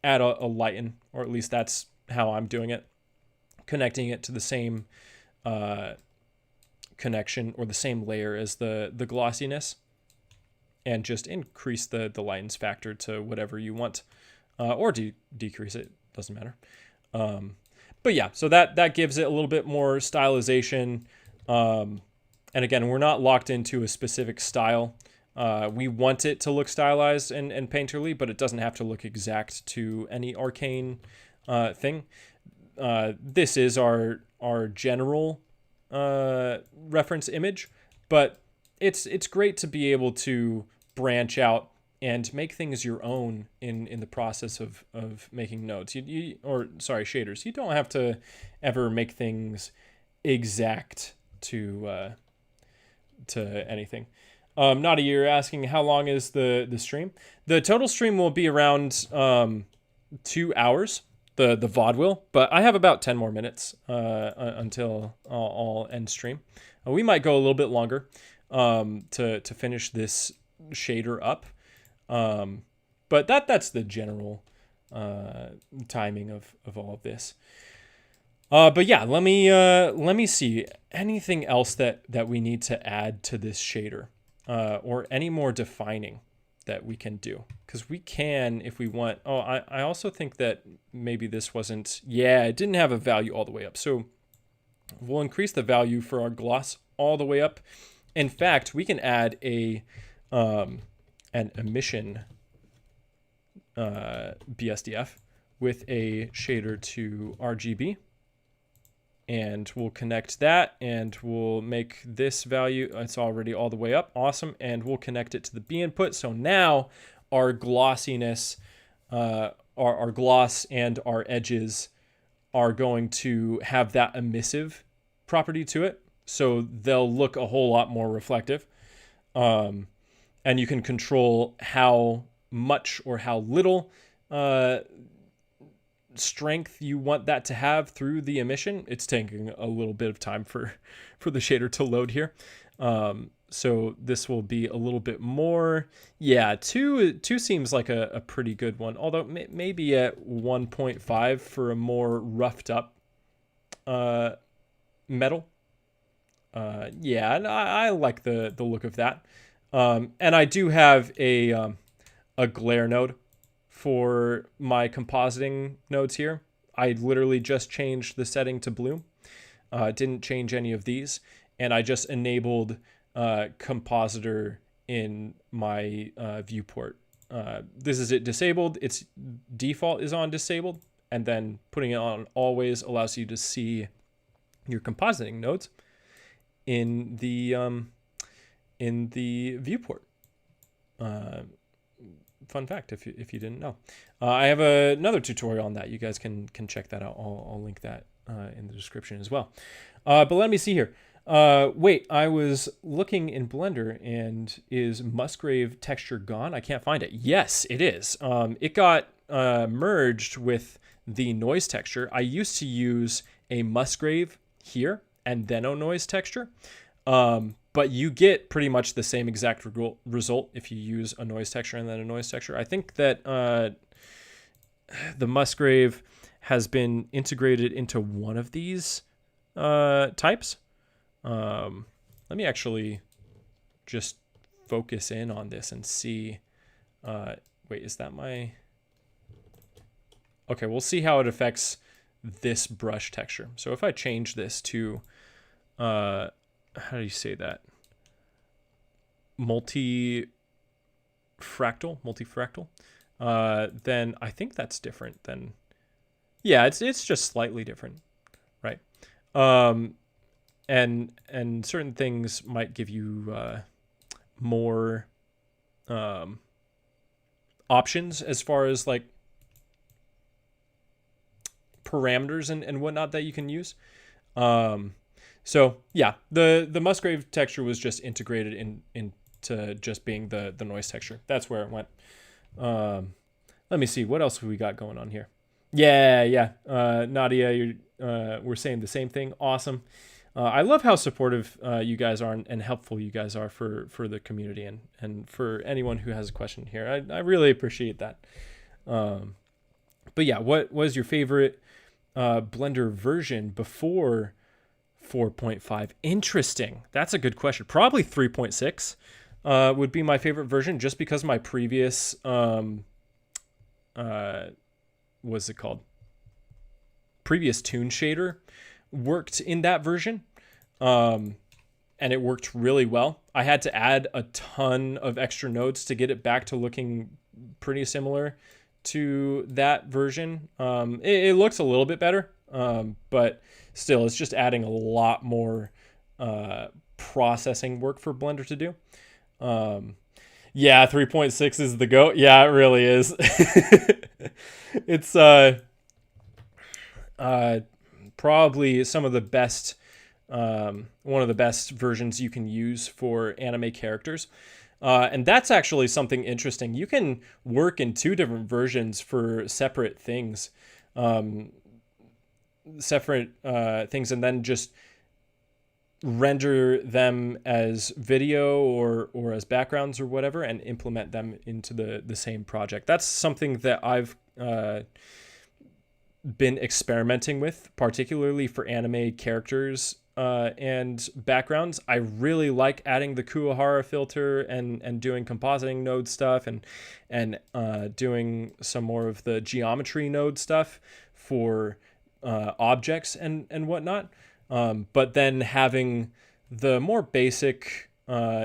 a lighten, or at least that's how I'm doing it, connecting it to the same connection or the same layer as the glossiness, and just increase the lightens factor to whatever you want, or decrease it. doesn't matter. But yeah, so that gives it a little bit more stylization. And again, we're not locked into a specific style. We want it to look stylized and painterly, but it doesn't have to look exact to any Arcane thing. This is our general reference image, but it's great to be able to branch out and make things your own in the process of making nodes. Shaders. You don't have to ever make things exact to anything. Naughty, you're asking how long is the stream? The total stream will be around 2 hours. The VOD will, but I have about 10 more minutes until I'll end stream. We might go a little bit longer to finish this shader up. But that's the general timing of all of this. But yeah, let me see anything else that we need to add to this shader, or any more defining that we can do, because we can if we want. Oh, I also think that maybe this wasn't. Yeah, it didn't have a value all the way up, so we'll increase the value for our gloss all the way up. In fact, we can add an emission BSDF with a shader to RGB, and we'll connect that, and we'll make this value, it's already all the way up, awesome, and we'll connect it to the B input. So now our glossiness, our gloss and our edges are going to have that emissive property to it, so they'll look a whole lot more reflective. And you can control how much or how little strength you want that to have through the emission. It's taking a little bit of time for the shader to load here. So this will be a little bit more. Yeah, 2 seems like a pretty good one, although maybe at 1.5 for a more roughed up metal. Yeah, and I like the look of that. And I do have a glare node for my compositing nodes here. I literally just changed the setting to blue. Didn't change any of these, and I just enabled compositor in my viewport. This is it disabled. Its default is on disabled, and then putting it on always allows you to see your compositing nodes in the viewport. Fun fact if you didn't know. I have another tutorial on that. You guys can check that out. I'll link that in the description as well. But let me see here. Wait, I was looking in Blender, and is Musgrave texture gone? I can't find it. Yes, it is. It got merged with the noise texture. I used to use a Musgrave here and then a noise texture. But you get pretty much the same exact result if you use a noise texture and then a noise texture. I think that the Musgrave has been integrated into one of these types. Let me actually just focus in on this and see. Wait, is that my... Okay, we'll see how it affects this brush texture. So if I change this to... how do you say that? Multifractal, then I think that's different than, yeah, it's just slightly different, right? And certain things might give you more options as far as like parameters and whatnot that you can use. So yeah, the Musgrave texture was just integrated into just being the noise texture. That's where it went. Let me see, what else have we got going on here? Yeah. Nadia, we're saying the same thing. Awesome. I love how supportive you guys are and helpful you guys are for the community and for anyone who has a question here. I really appreciate that. But yeah, what was your favorite Blender version before 4.5? Interesting. That's a good question. Probably 3.6 would be my favorite version, just because my previous what's it called? previous Toon shader worked in that version. And it worked really well. I had to add a ton of extra nodes to get it back to looking pretty similar to that version. It looks a little bit better, but still, it's just adding a lot more processing work for Blender to do. Yeah, 3.6 is the GOAT. Yeah, it really is. It's probably some of the best, one of the best versions you can use for anime characters. And that's actually something interesting. You can work in two different versions for separate things, and then just render them as video or as backgrounds or whatever, and implement them into the same project. That's something that I've been experimenting with, particularly for anime characters and backgrounds. I really like adding the Kuwahara filter and doing compositing node stuff and doing some more of the geometry node stuff for objects and whatnot. But then having the more basic,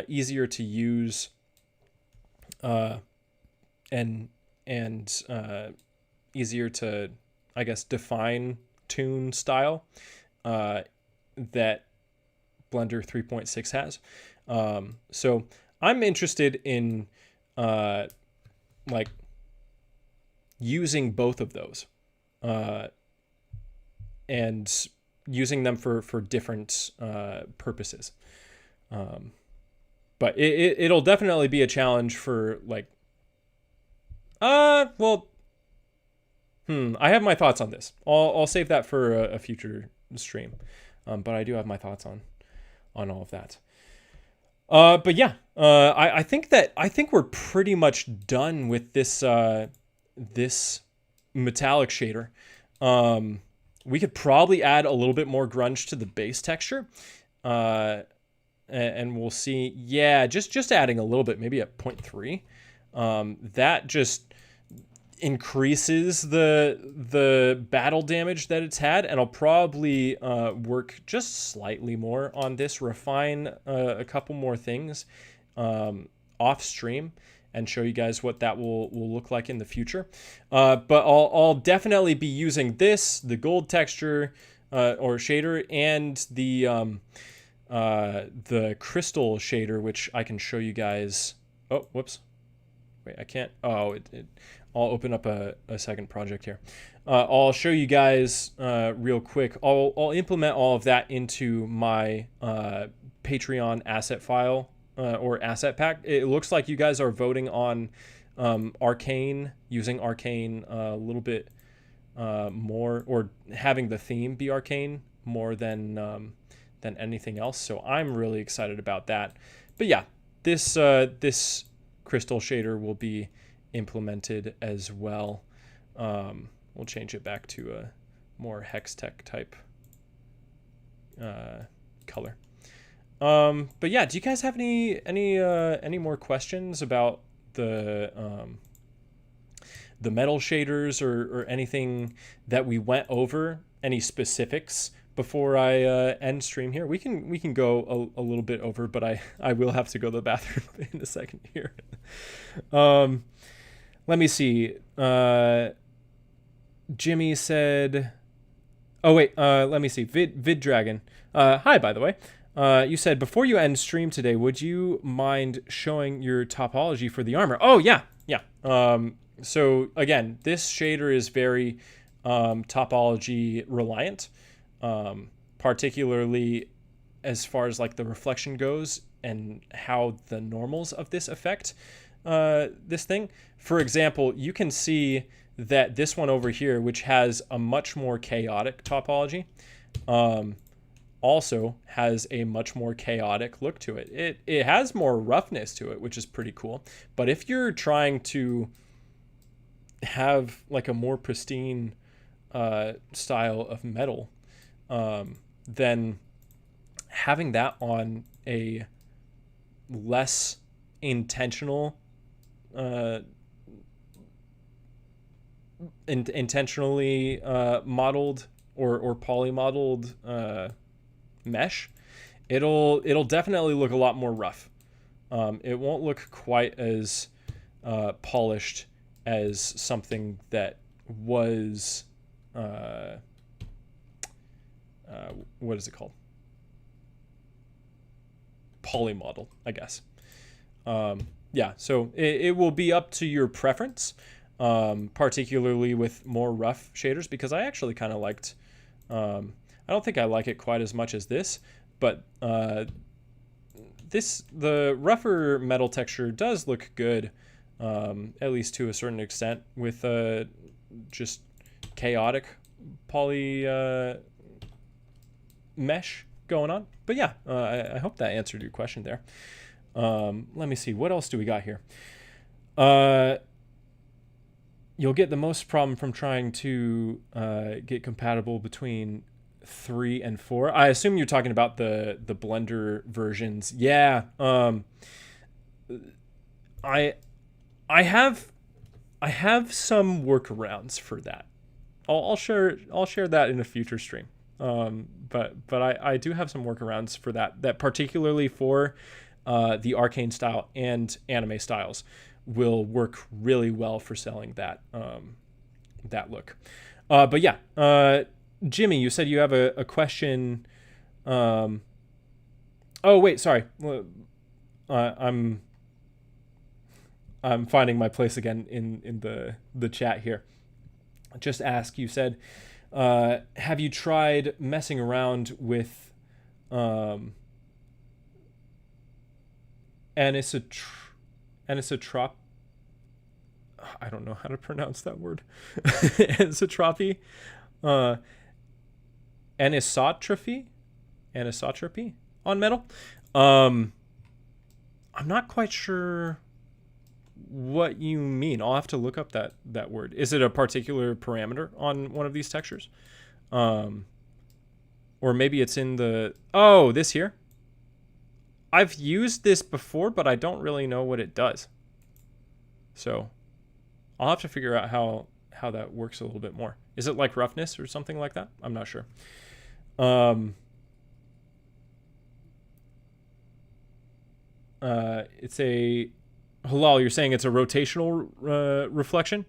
easier to use, and easier to, I guess, define toon style, that Blender 3.6 has. So I'm interested in, like, using both of those, and using them for different purposes. But it'll definitely be a challenge for, like, I have my thoughts on this. I'll save that for a future stream. But I do have my thoughts on all of that. But yeah, I think we're pretty much done with this this metallic shader. We could probably add a little bit more grunge to the base texture, and we'll see. Yeah, just adding a little bit, maybe at 0.3. That just increases the battle damage that it's had, and I'll probably work just slightly more on this, refine a couple more things off stream, and show you guys what that will look like in the future. But I'll definitely be using the gold texture or shader, and the crystal shader, which I can show you guys. Oh, whoops. Wait, I can't. Oh, I'll open up a second project here. I'll show you guys real quick. I'll implement all of that into my Patreon asset file or asset pack. It looks like you guys are voting on Arcane, using Arcane a little bit more, or having the theme be Arcane more than anything else. So I'm really excited about that. But yeah, this crystal shader will be implemented as well. We'll change it back to a more Hextech type color. But yeah, do you guys have any more questions about the metal shaders or anything that we went over? Any specifics before I end stream here? We can go a little bit over, but I will have to go to the bathroom in a second here. Let me see. Jimmy said, oh wait, let me see. Vid Dragon. Hi, by the way. You said, before you end stream today, would you mind showing your topology for the armor? Oh yeah. So again, this shader is very topology reliant, particularly as far as like the reflection goes and how the normals of this affect this thing. For example, you can see that this one over here, which has a much more chaotic topology, also has a much more chaotic look to it. It has more roughness to it, which is pretty cool. But if you're trying to have like a more pristine style of metal, then having that on a less intentionally modeled or polymodeled mesh, it'll definitely look a lot more rough. It won't look quite as polished as something that was what is it called? Polymodel, I guess. Yeah, so it will be up to your preference, particularly with more rough shaders, because I actually kind of liked, I don't think I like it quite as much as this, but the rougher metal texture does look good, at least to a certain extent, with just chaotic poly mesh going on. But yeah, I hope that answered your question there. Let me see, what else do we got here? You'll get the most problem from trying to get compatible between 3 and 4. I assume you're talking about the Blender versions. Yeah. I have some workarounds for that. I'll share that in a future stream. But I do have some workarounds for that particularly for the Arcane style and anime styles will work really well for selling that look. But yeah, Jimmy, you said you have a question. Oh wait, sorry. I'm finding my place again in the chat here. Just ask. You said, have you tried messing around with anisotrope? I don't know how to pronounce that word. Anisotropy, anisotropy on metal. I'm not quite sure what you mean. I'll have to look up that word. Is it a particular parameter on one of these textures? Or maybe it's in this here. I've used this before, but I don't really know what it does. So I'll have to figure out how that works a little bit more. Is it like roughness or something like that? I'm not sure. It's a Halal, you're saying it's a rotational reflection?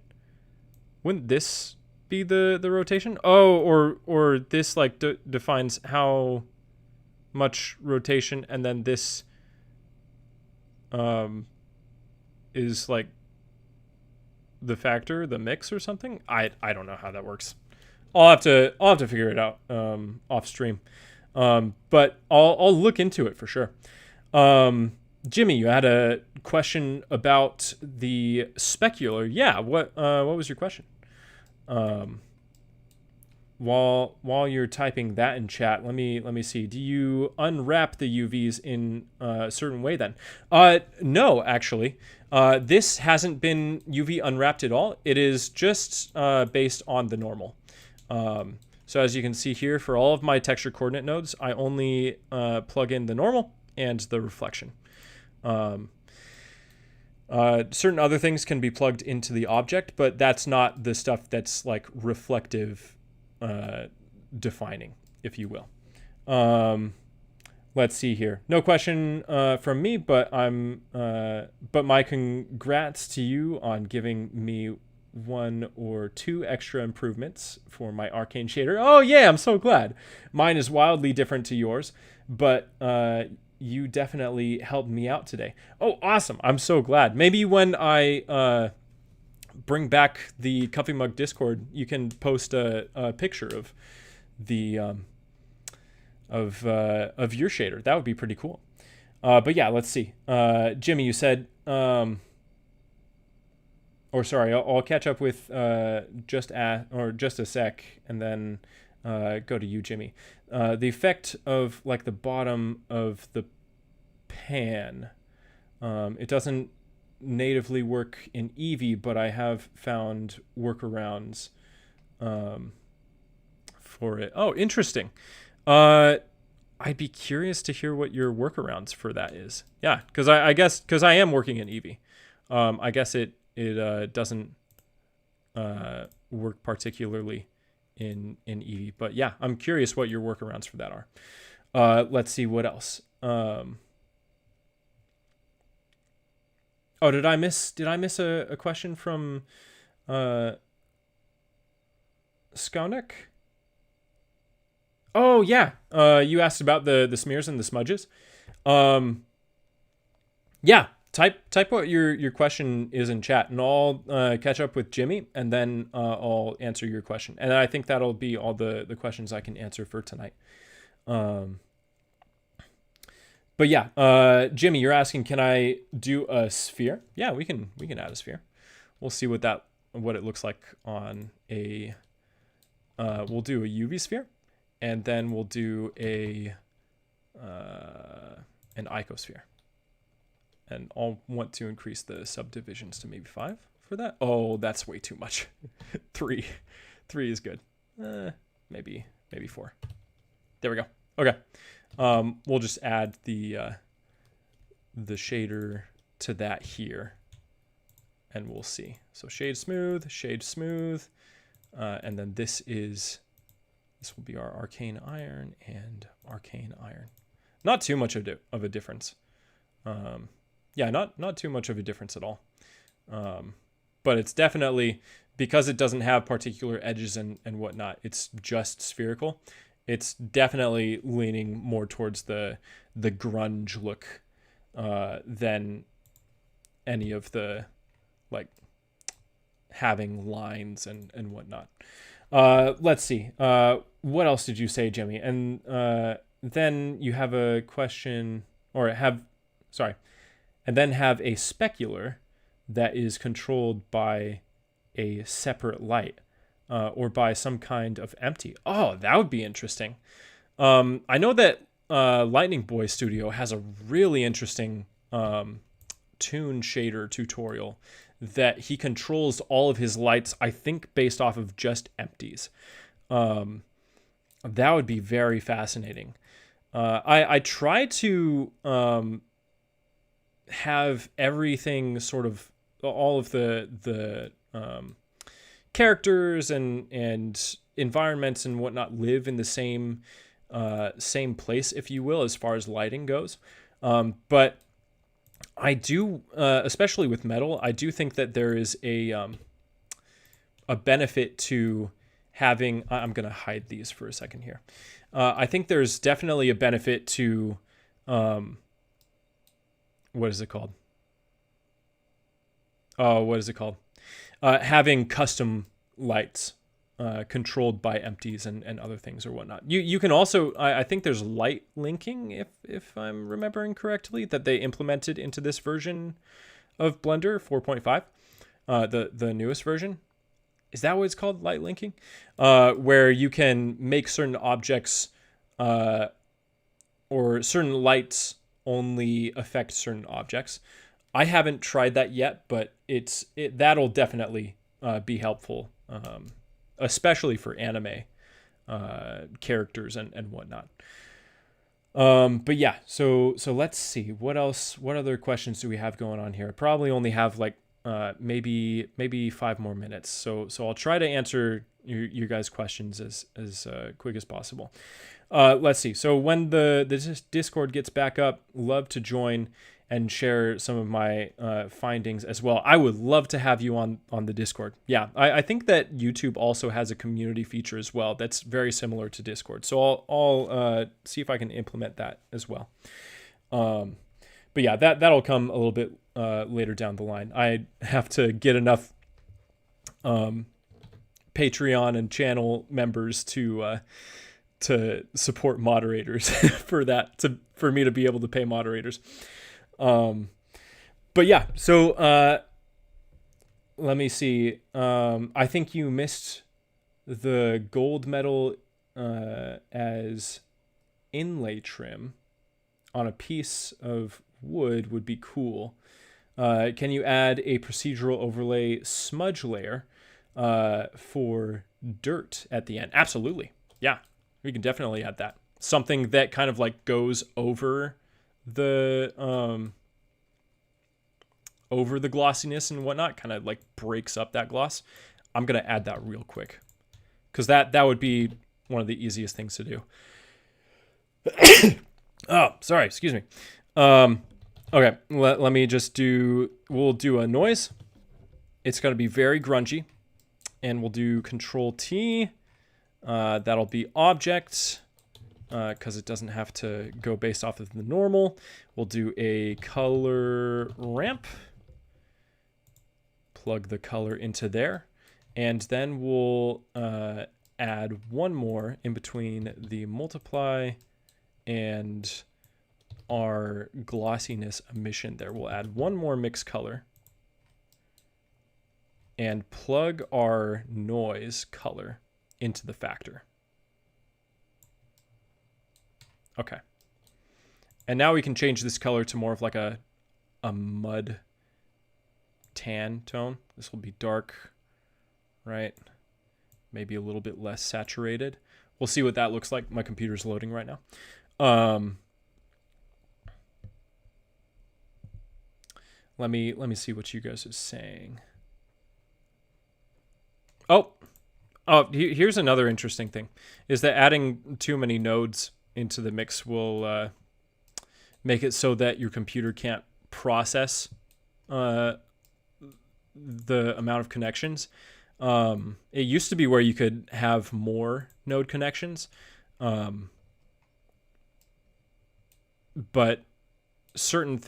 Wouldn't this be the rotation? Oh, or this like defines how much rotation, and then this is like the factor, the mix or something. I don't know how that works. I'll have to figure it out off stream. But I'll look into it for sure. Jimmy, you had a question about the specular. Yeah, what was your question? While you're typing that in chat, let me see. Do you unwrap the UVs in a certain way then? No, actually. This hasn't been UV unwrapped at all. It is just based on the normal. So as you can see here, for all of my texture coordinate nodes, I only plug in the normal and the reflection. Certain other things can be plugged into the object, but that's not the stuff that's like reflective defining, if you will. Let's see here. No question from me, but but my congrats to you on giving me 1 or 2 extra improvements for my Arcane shader. Oh yeah, I'm so glad. Mine is wildly different to yours, but you definitely helped me out today. Oh, awesome. I'm so glad. Maybe when I bring back the Comfee Mug Discord, you can post a picture of the of your shader. That would be pretty cool. But yeah, let's see. Jimmy, you said or sorry, I'll catch up with just a sec, and then go to you, Jimmy. The effect of like the bottom of the pan, it doesn't natively work in Eevee, but I have found workarounds for it. Oh, interesting. I'd be curious to hear what your workarounds for that is. Yeah, because I guess because I am working in Eevee, I guess it doesn't work particularly in Eevee. But yeah, I'm curious what your workarounds for that are. Let's see what else. Oh, did I miss a question from Skonek? Oh yeah. You asked about the smears and the smudges. Yeah, type what your question is in chat, and I'll catch up with Jimmy, and then I'll answer your question. And I think that'll be all the questions I can answer for tonight. But yeah, Jimmy, you're asking, can I do a sphere? Yeah, we can add a sphere. We'll see what it looks like on a. We'll do a UV sphere, and then we'll do an icosphere. And I'll want to increase the subdivisions to maybe 5 for that. Oh, that's way too much. 3 is good. Maybe 4. There we go. Okay. We'll just add the shader to that here, and we'll see. So shade smooth, and then this will be our arcane iron and arcane iron. Not too much of a difference. Yeah, not too much of a difference at all. But it's definitely, because it doesn't have particular edges and whatnot, it's just spherical. It's definitely leaning more towards the grunge look than any of the like having lines and whatnot. Let's see. What else did you say, Jimmy? And then you have a question, and then have a specular that is controlled by a separate light or by some kind of empty. Oh, that would be interesting. I know that Lightning Boy Studio has a really interesting toon shader tutorial that he controls all of his lights, I think, based off of just empties. That would be very fascinating. I try to have everything sort of, all of the characters and environments and whatnot live in the same place, if you will, as far as lighting goes. But I do, especially with metal, I do think that there is a benefit to having. I'm going to hide these for a second here. I think there's definitely a benefit to what is it called? Having custom lights controlled by empties and other things or whatnot. You can also, I think there's light linking, if I'm remembering correctly, that they implemented into this version of Blender 4.5, the newest version. Is that what it's called, light linking? Where you can make certain objects or certain lights only affect certain objects. I haven't tried that yet, but that'll definitely be helpful, especially for anime characters and whatnot. But yeah, so let's see what else. What other questions do we have going on here? I probably only have like maybe 5 more minutes. So I'll try to answer your guys' questions as quick as possible. Let's see. So when the Discord gets back up, love to join and share some of my findings as well. I would love to have you on the Discord. Yeah, I think that YouTube also has a community feature as well that's very similar to Discord. So I'll see if I can implement that as well. But yeah, that'll come a little bit later down the line. I have to get enough Patreon and channel members to support moderators for me to be able to pay moderators. But yeah, so let me see. I think you missed the gold metal as inlay trim on a piece of wood would be cool. Can you add a procedural overlay smudge layer for dirt at the end? Absolutely. Yeah, we can definitely add that. Something that kind of like goes over the glossiness and whatnot, kind of like breaks up that gloss. I'm gonna add that real quick because that would be one of the easiest things to do. Oh, sorry, excuse me. Okay, let me just do, we'll do a noise. It's going to be very grungy, and we'll do Control T. That'll be object, because it doesn't have to go based off of the normal. We'll do a color ramp. Plug the color into there. And then we'll add one more in between the multiply and our glossiness emission there. We'll add one more mix color and plug our noise color into the factor. Okay. And now we can change this color to more of like a mud tan tone. This will be dark, right? Maybe a little bit less saturated. We'll see what that looks like. My computer's loading right now. Let me see what you guys are saying. Oh, here's another interesting thing, is that adding too many nodes into the mix will make it so that your computer can't process the amount of connections. It used to be where you could have more node connections, but certain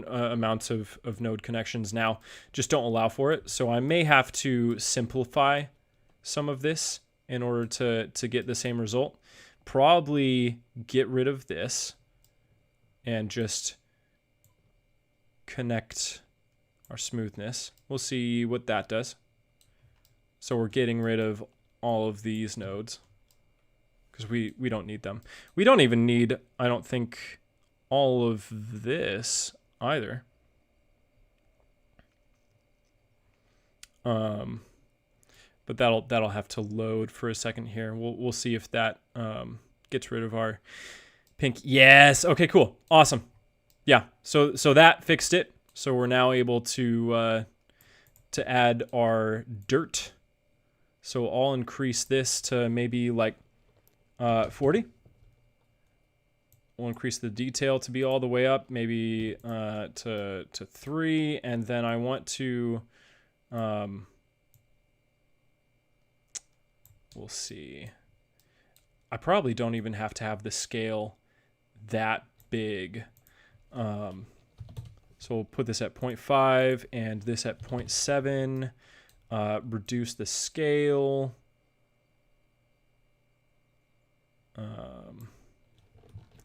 amounts of node connections now just don't allow for it. So I may have to simplify some of this in order to get the same result. Probably get rid of this and just connect our smoothness. We'll see what that does. So we're getting rid of all of these nodes because we don't need them. We don't even need, I don't think, all of this either. But that'll have to load for a second here. We'll see if that gets rid of our pink. Yes. Okay. Cool. Awesome. Yeah. So that fixed it. So we're now able to add our dirt. So I'll increase this to maybe like 40. We'll increase the detail to be all the way up, maybe to 3, and then I want to. We'll see. I probably don't even have to have the scale that big. So we'll put this at 0.5 and this at 0.7. Reduce the scale.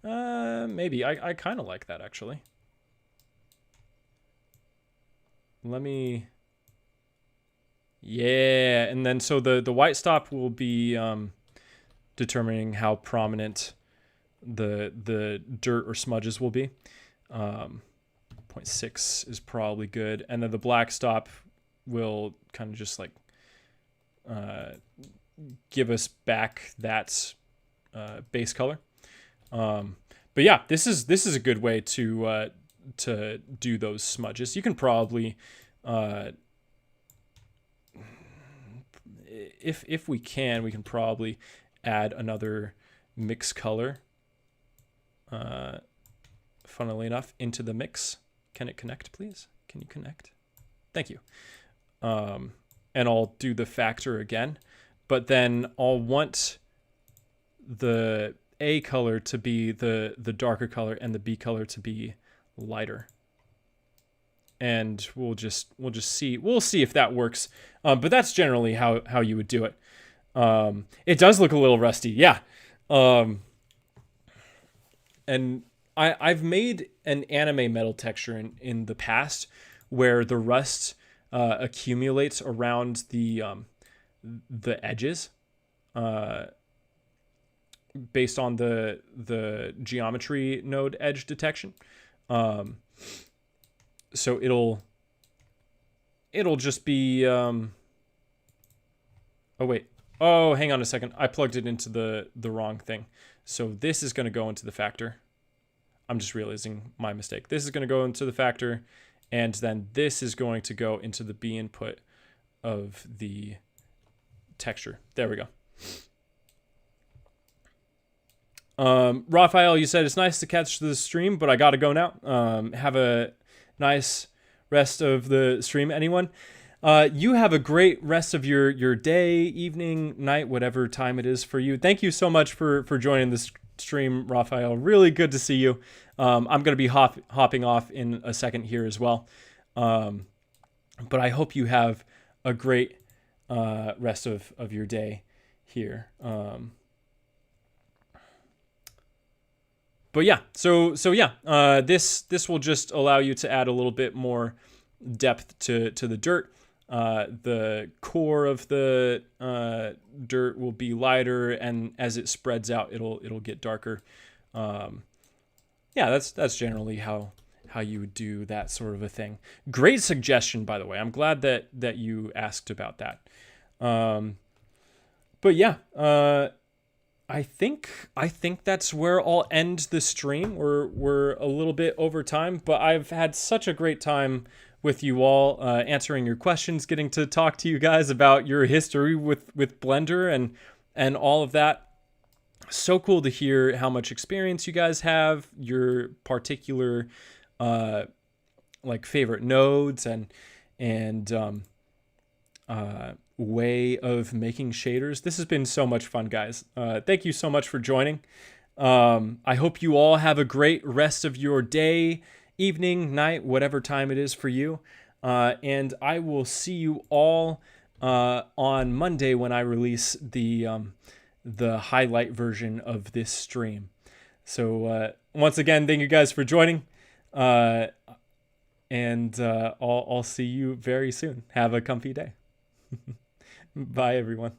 Maybe. I kind of like that, actually. Let me... Yeah, and then so the white stop will be determining how prominent the dirt or smudges will be. 0.6 is probably good, and then the black stop will kind of just like give us back that base color. But yeah, this is a good way to do those smudges. You can probably if we can probably add another mix color, funnily enough, into the mix. Can it connect, please? Can you connect? Thank you. And I'll do the factor again, but then I'll want the A color to be the darker color and the B color to be lighter. And we'll see if that works. But that's generally how you would do it. It does look a little rusty, yeah. And I've made an anime metal texture in the past where the rust accumulates around the edges, based on the geometry node edge detection. So it'll just be oh wait, oh hang on a second, I plugged it into the wrong thing. So this is going to go into the factor. I'm just realizing my mistake. This is going to go into the factor, and then this is going to go into the B input of the texture. There we go. Raphael, you said it's nice to catch the stream, but I gotta go now. Have a nice rest of the stream. Anyone? You have a great rest of your day, evening, night, whatever time it is for you. Thank you so much for joining this stream, Raphael. Really good to see you. I'm gonna be hopping off in a second here as well. But I hope you have a great rest of your day here. But yeah, so yeah, this will just allow you to add a little bit more depth to the dirt. The core of the dirt will be lighter, and as it spreads out, it'll get darker. Yeah, that's generally how you would do that sort of a thing. Great suggestion, by the way. I'm glad that you asked about that. But yeah, I think that's where I'll end the stream. We're a little bit over time, but I've had such a great time with you all, answering your questions, getting to talk to you guys about your history with Blender and all of that. So cool to hear how much experience you guys have, your particular like favorite nodes and way of making shaders. This has been so much fun, guys. Thank you so much for joining. I hope you all have a great rest of your day, evening, night, whatever time it is for you. And I will see you all on Monday when I release the highlight version of this stream. So once again, thank you guys for joining. And I'll see you very soon. Have a comfy day. Bye, everyone.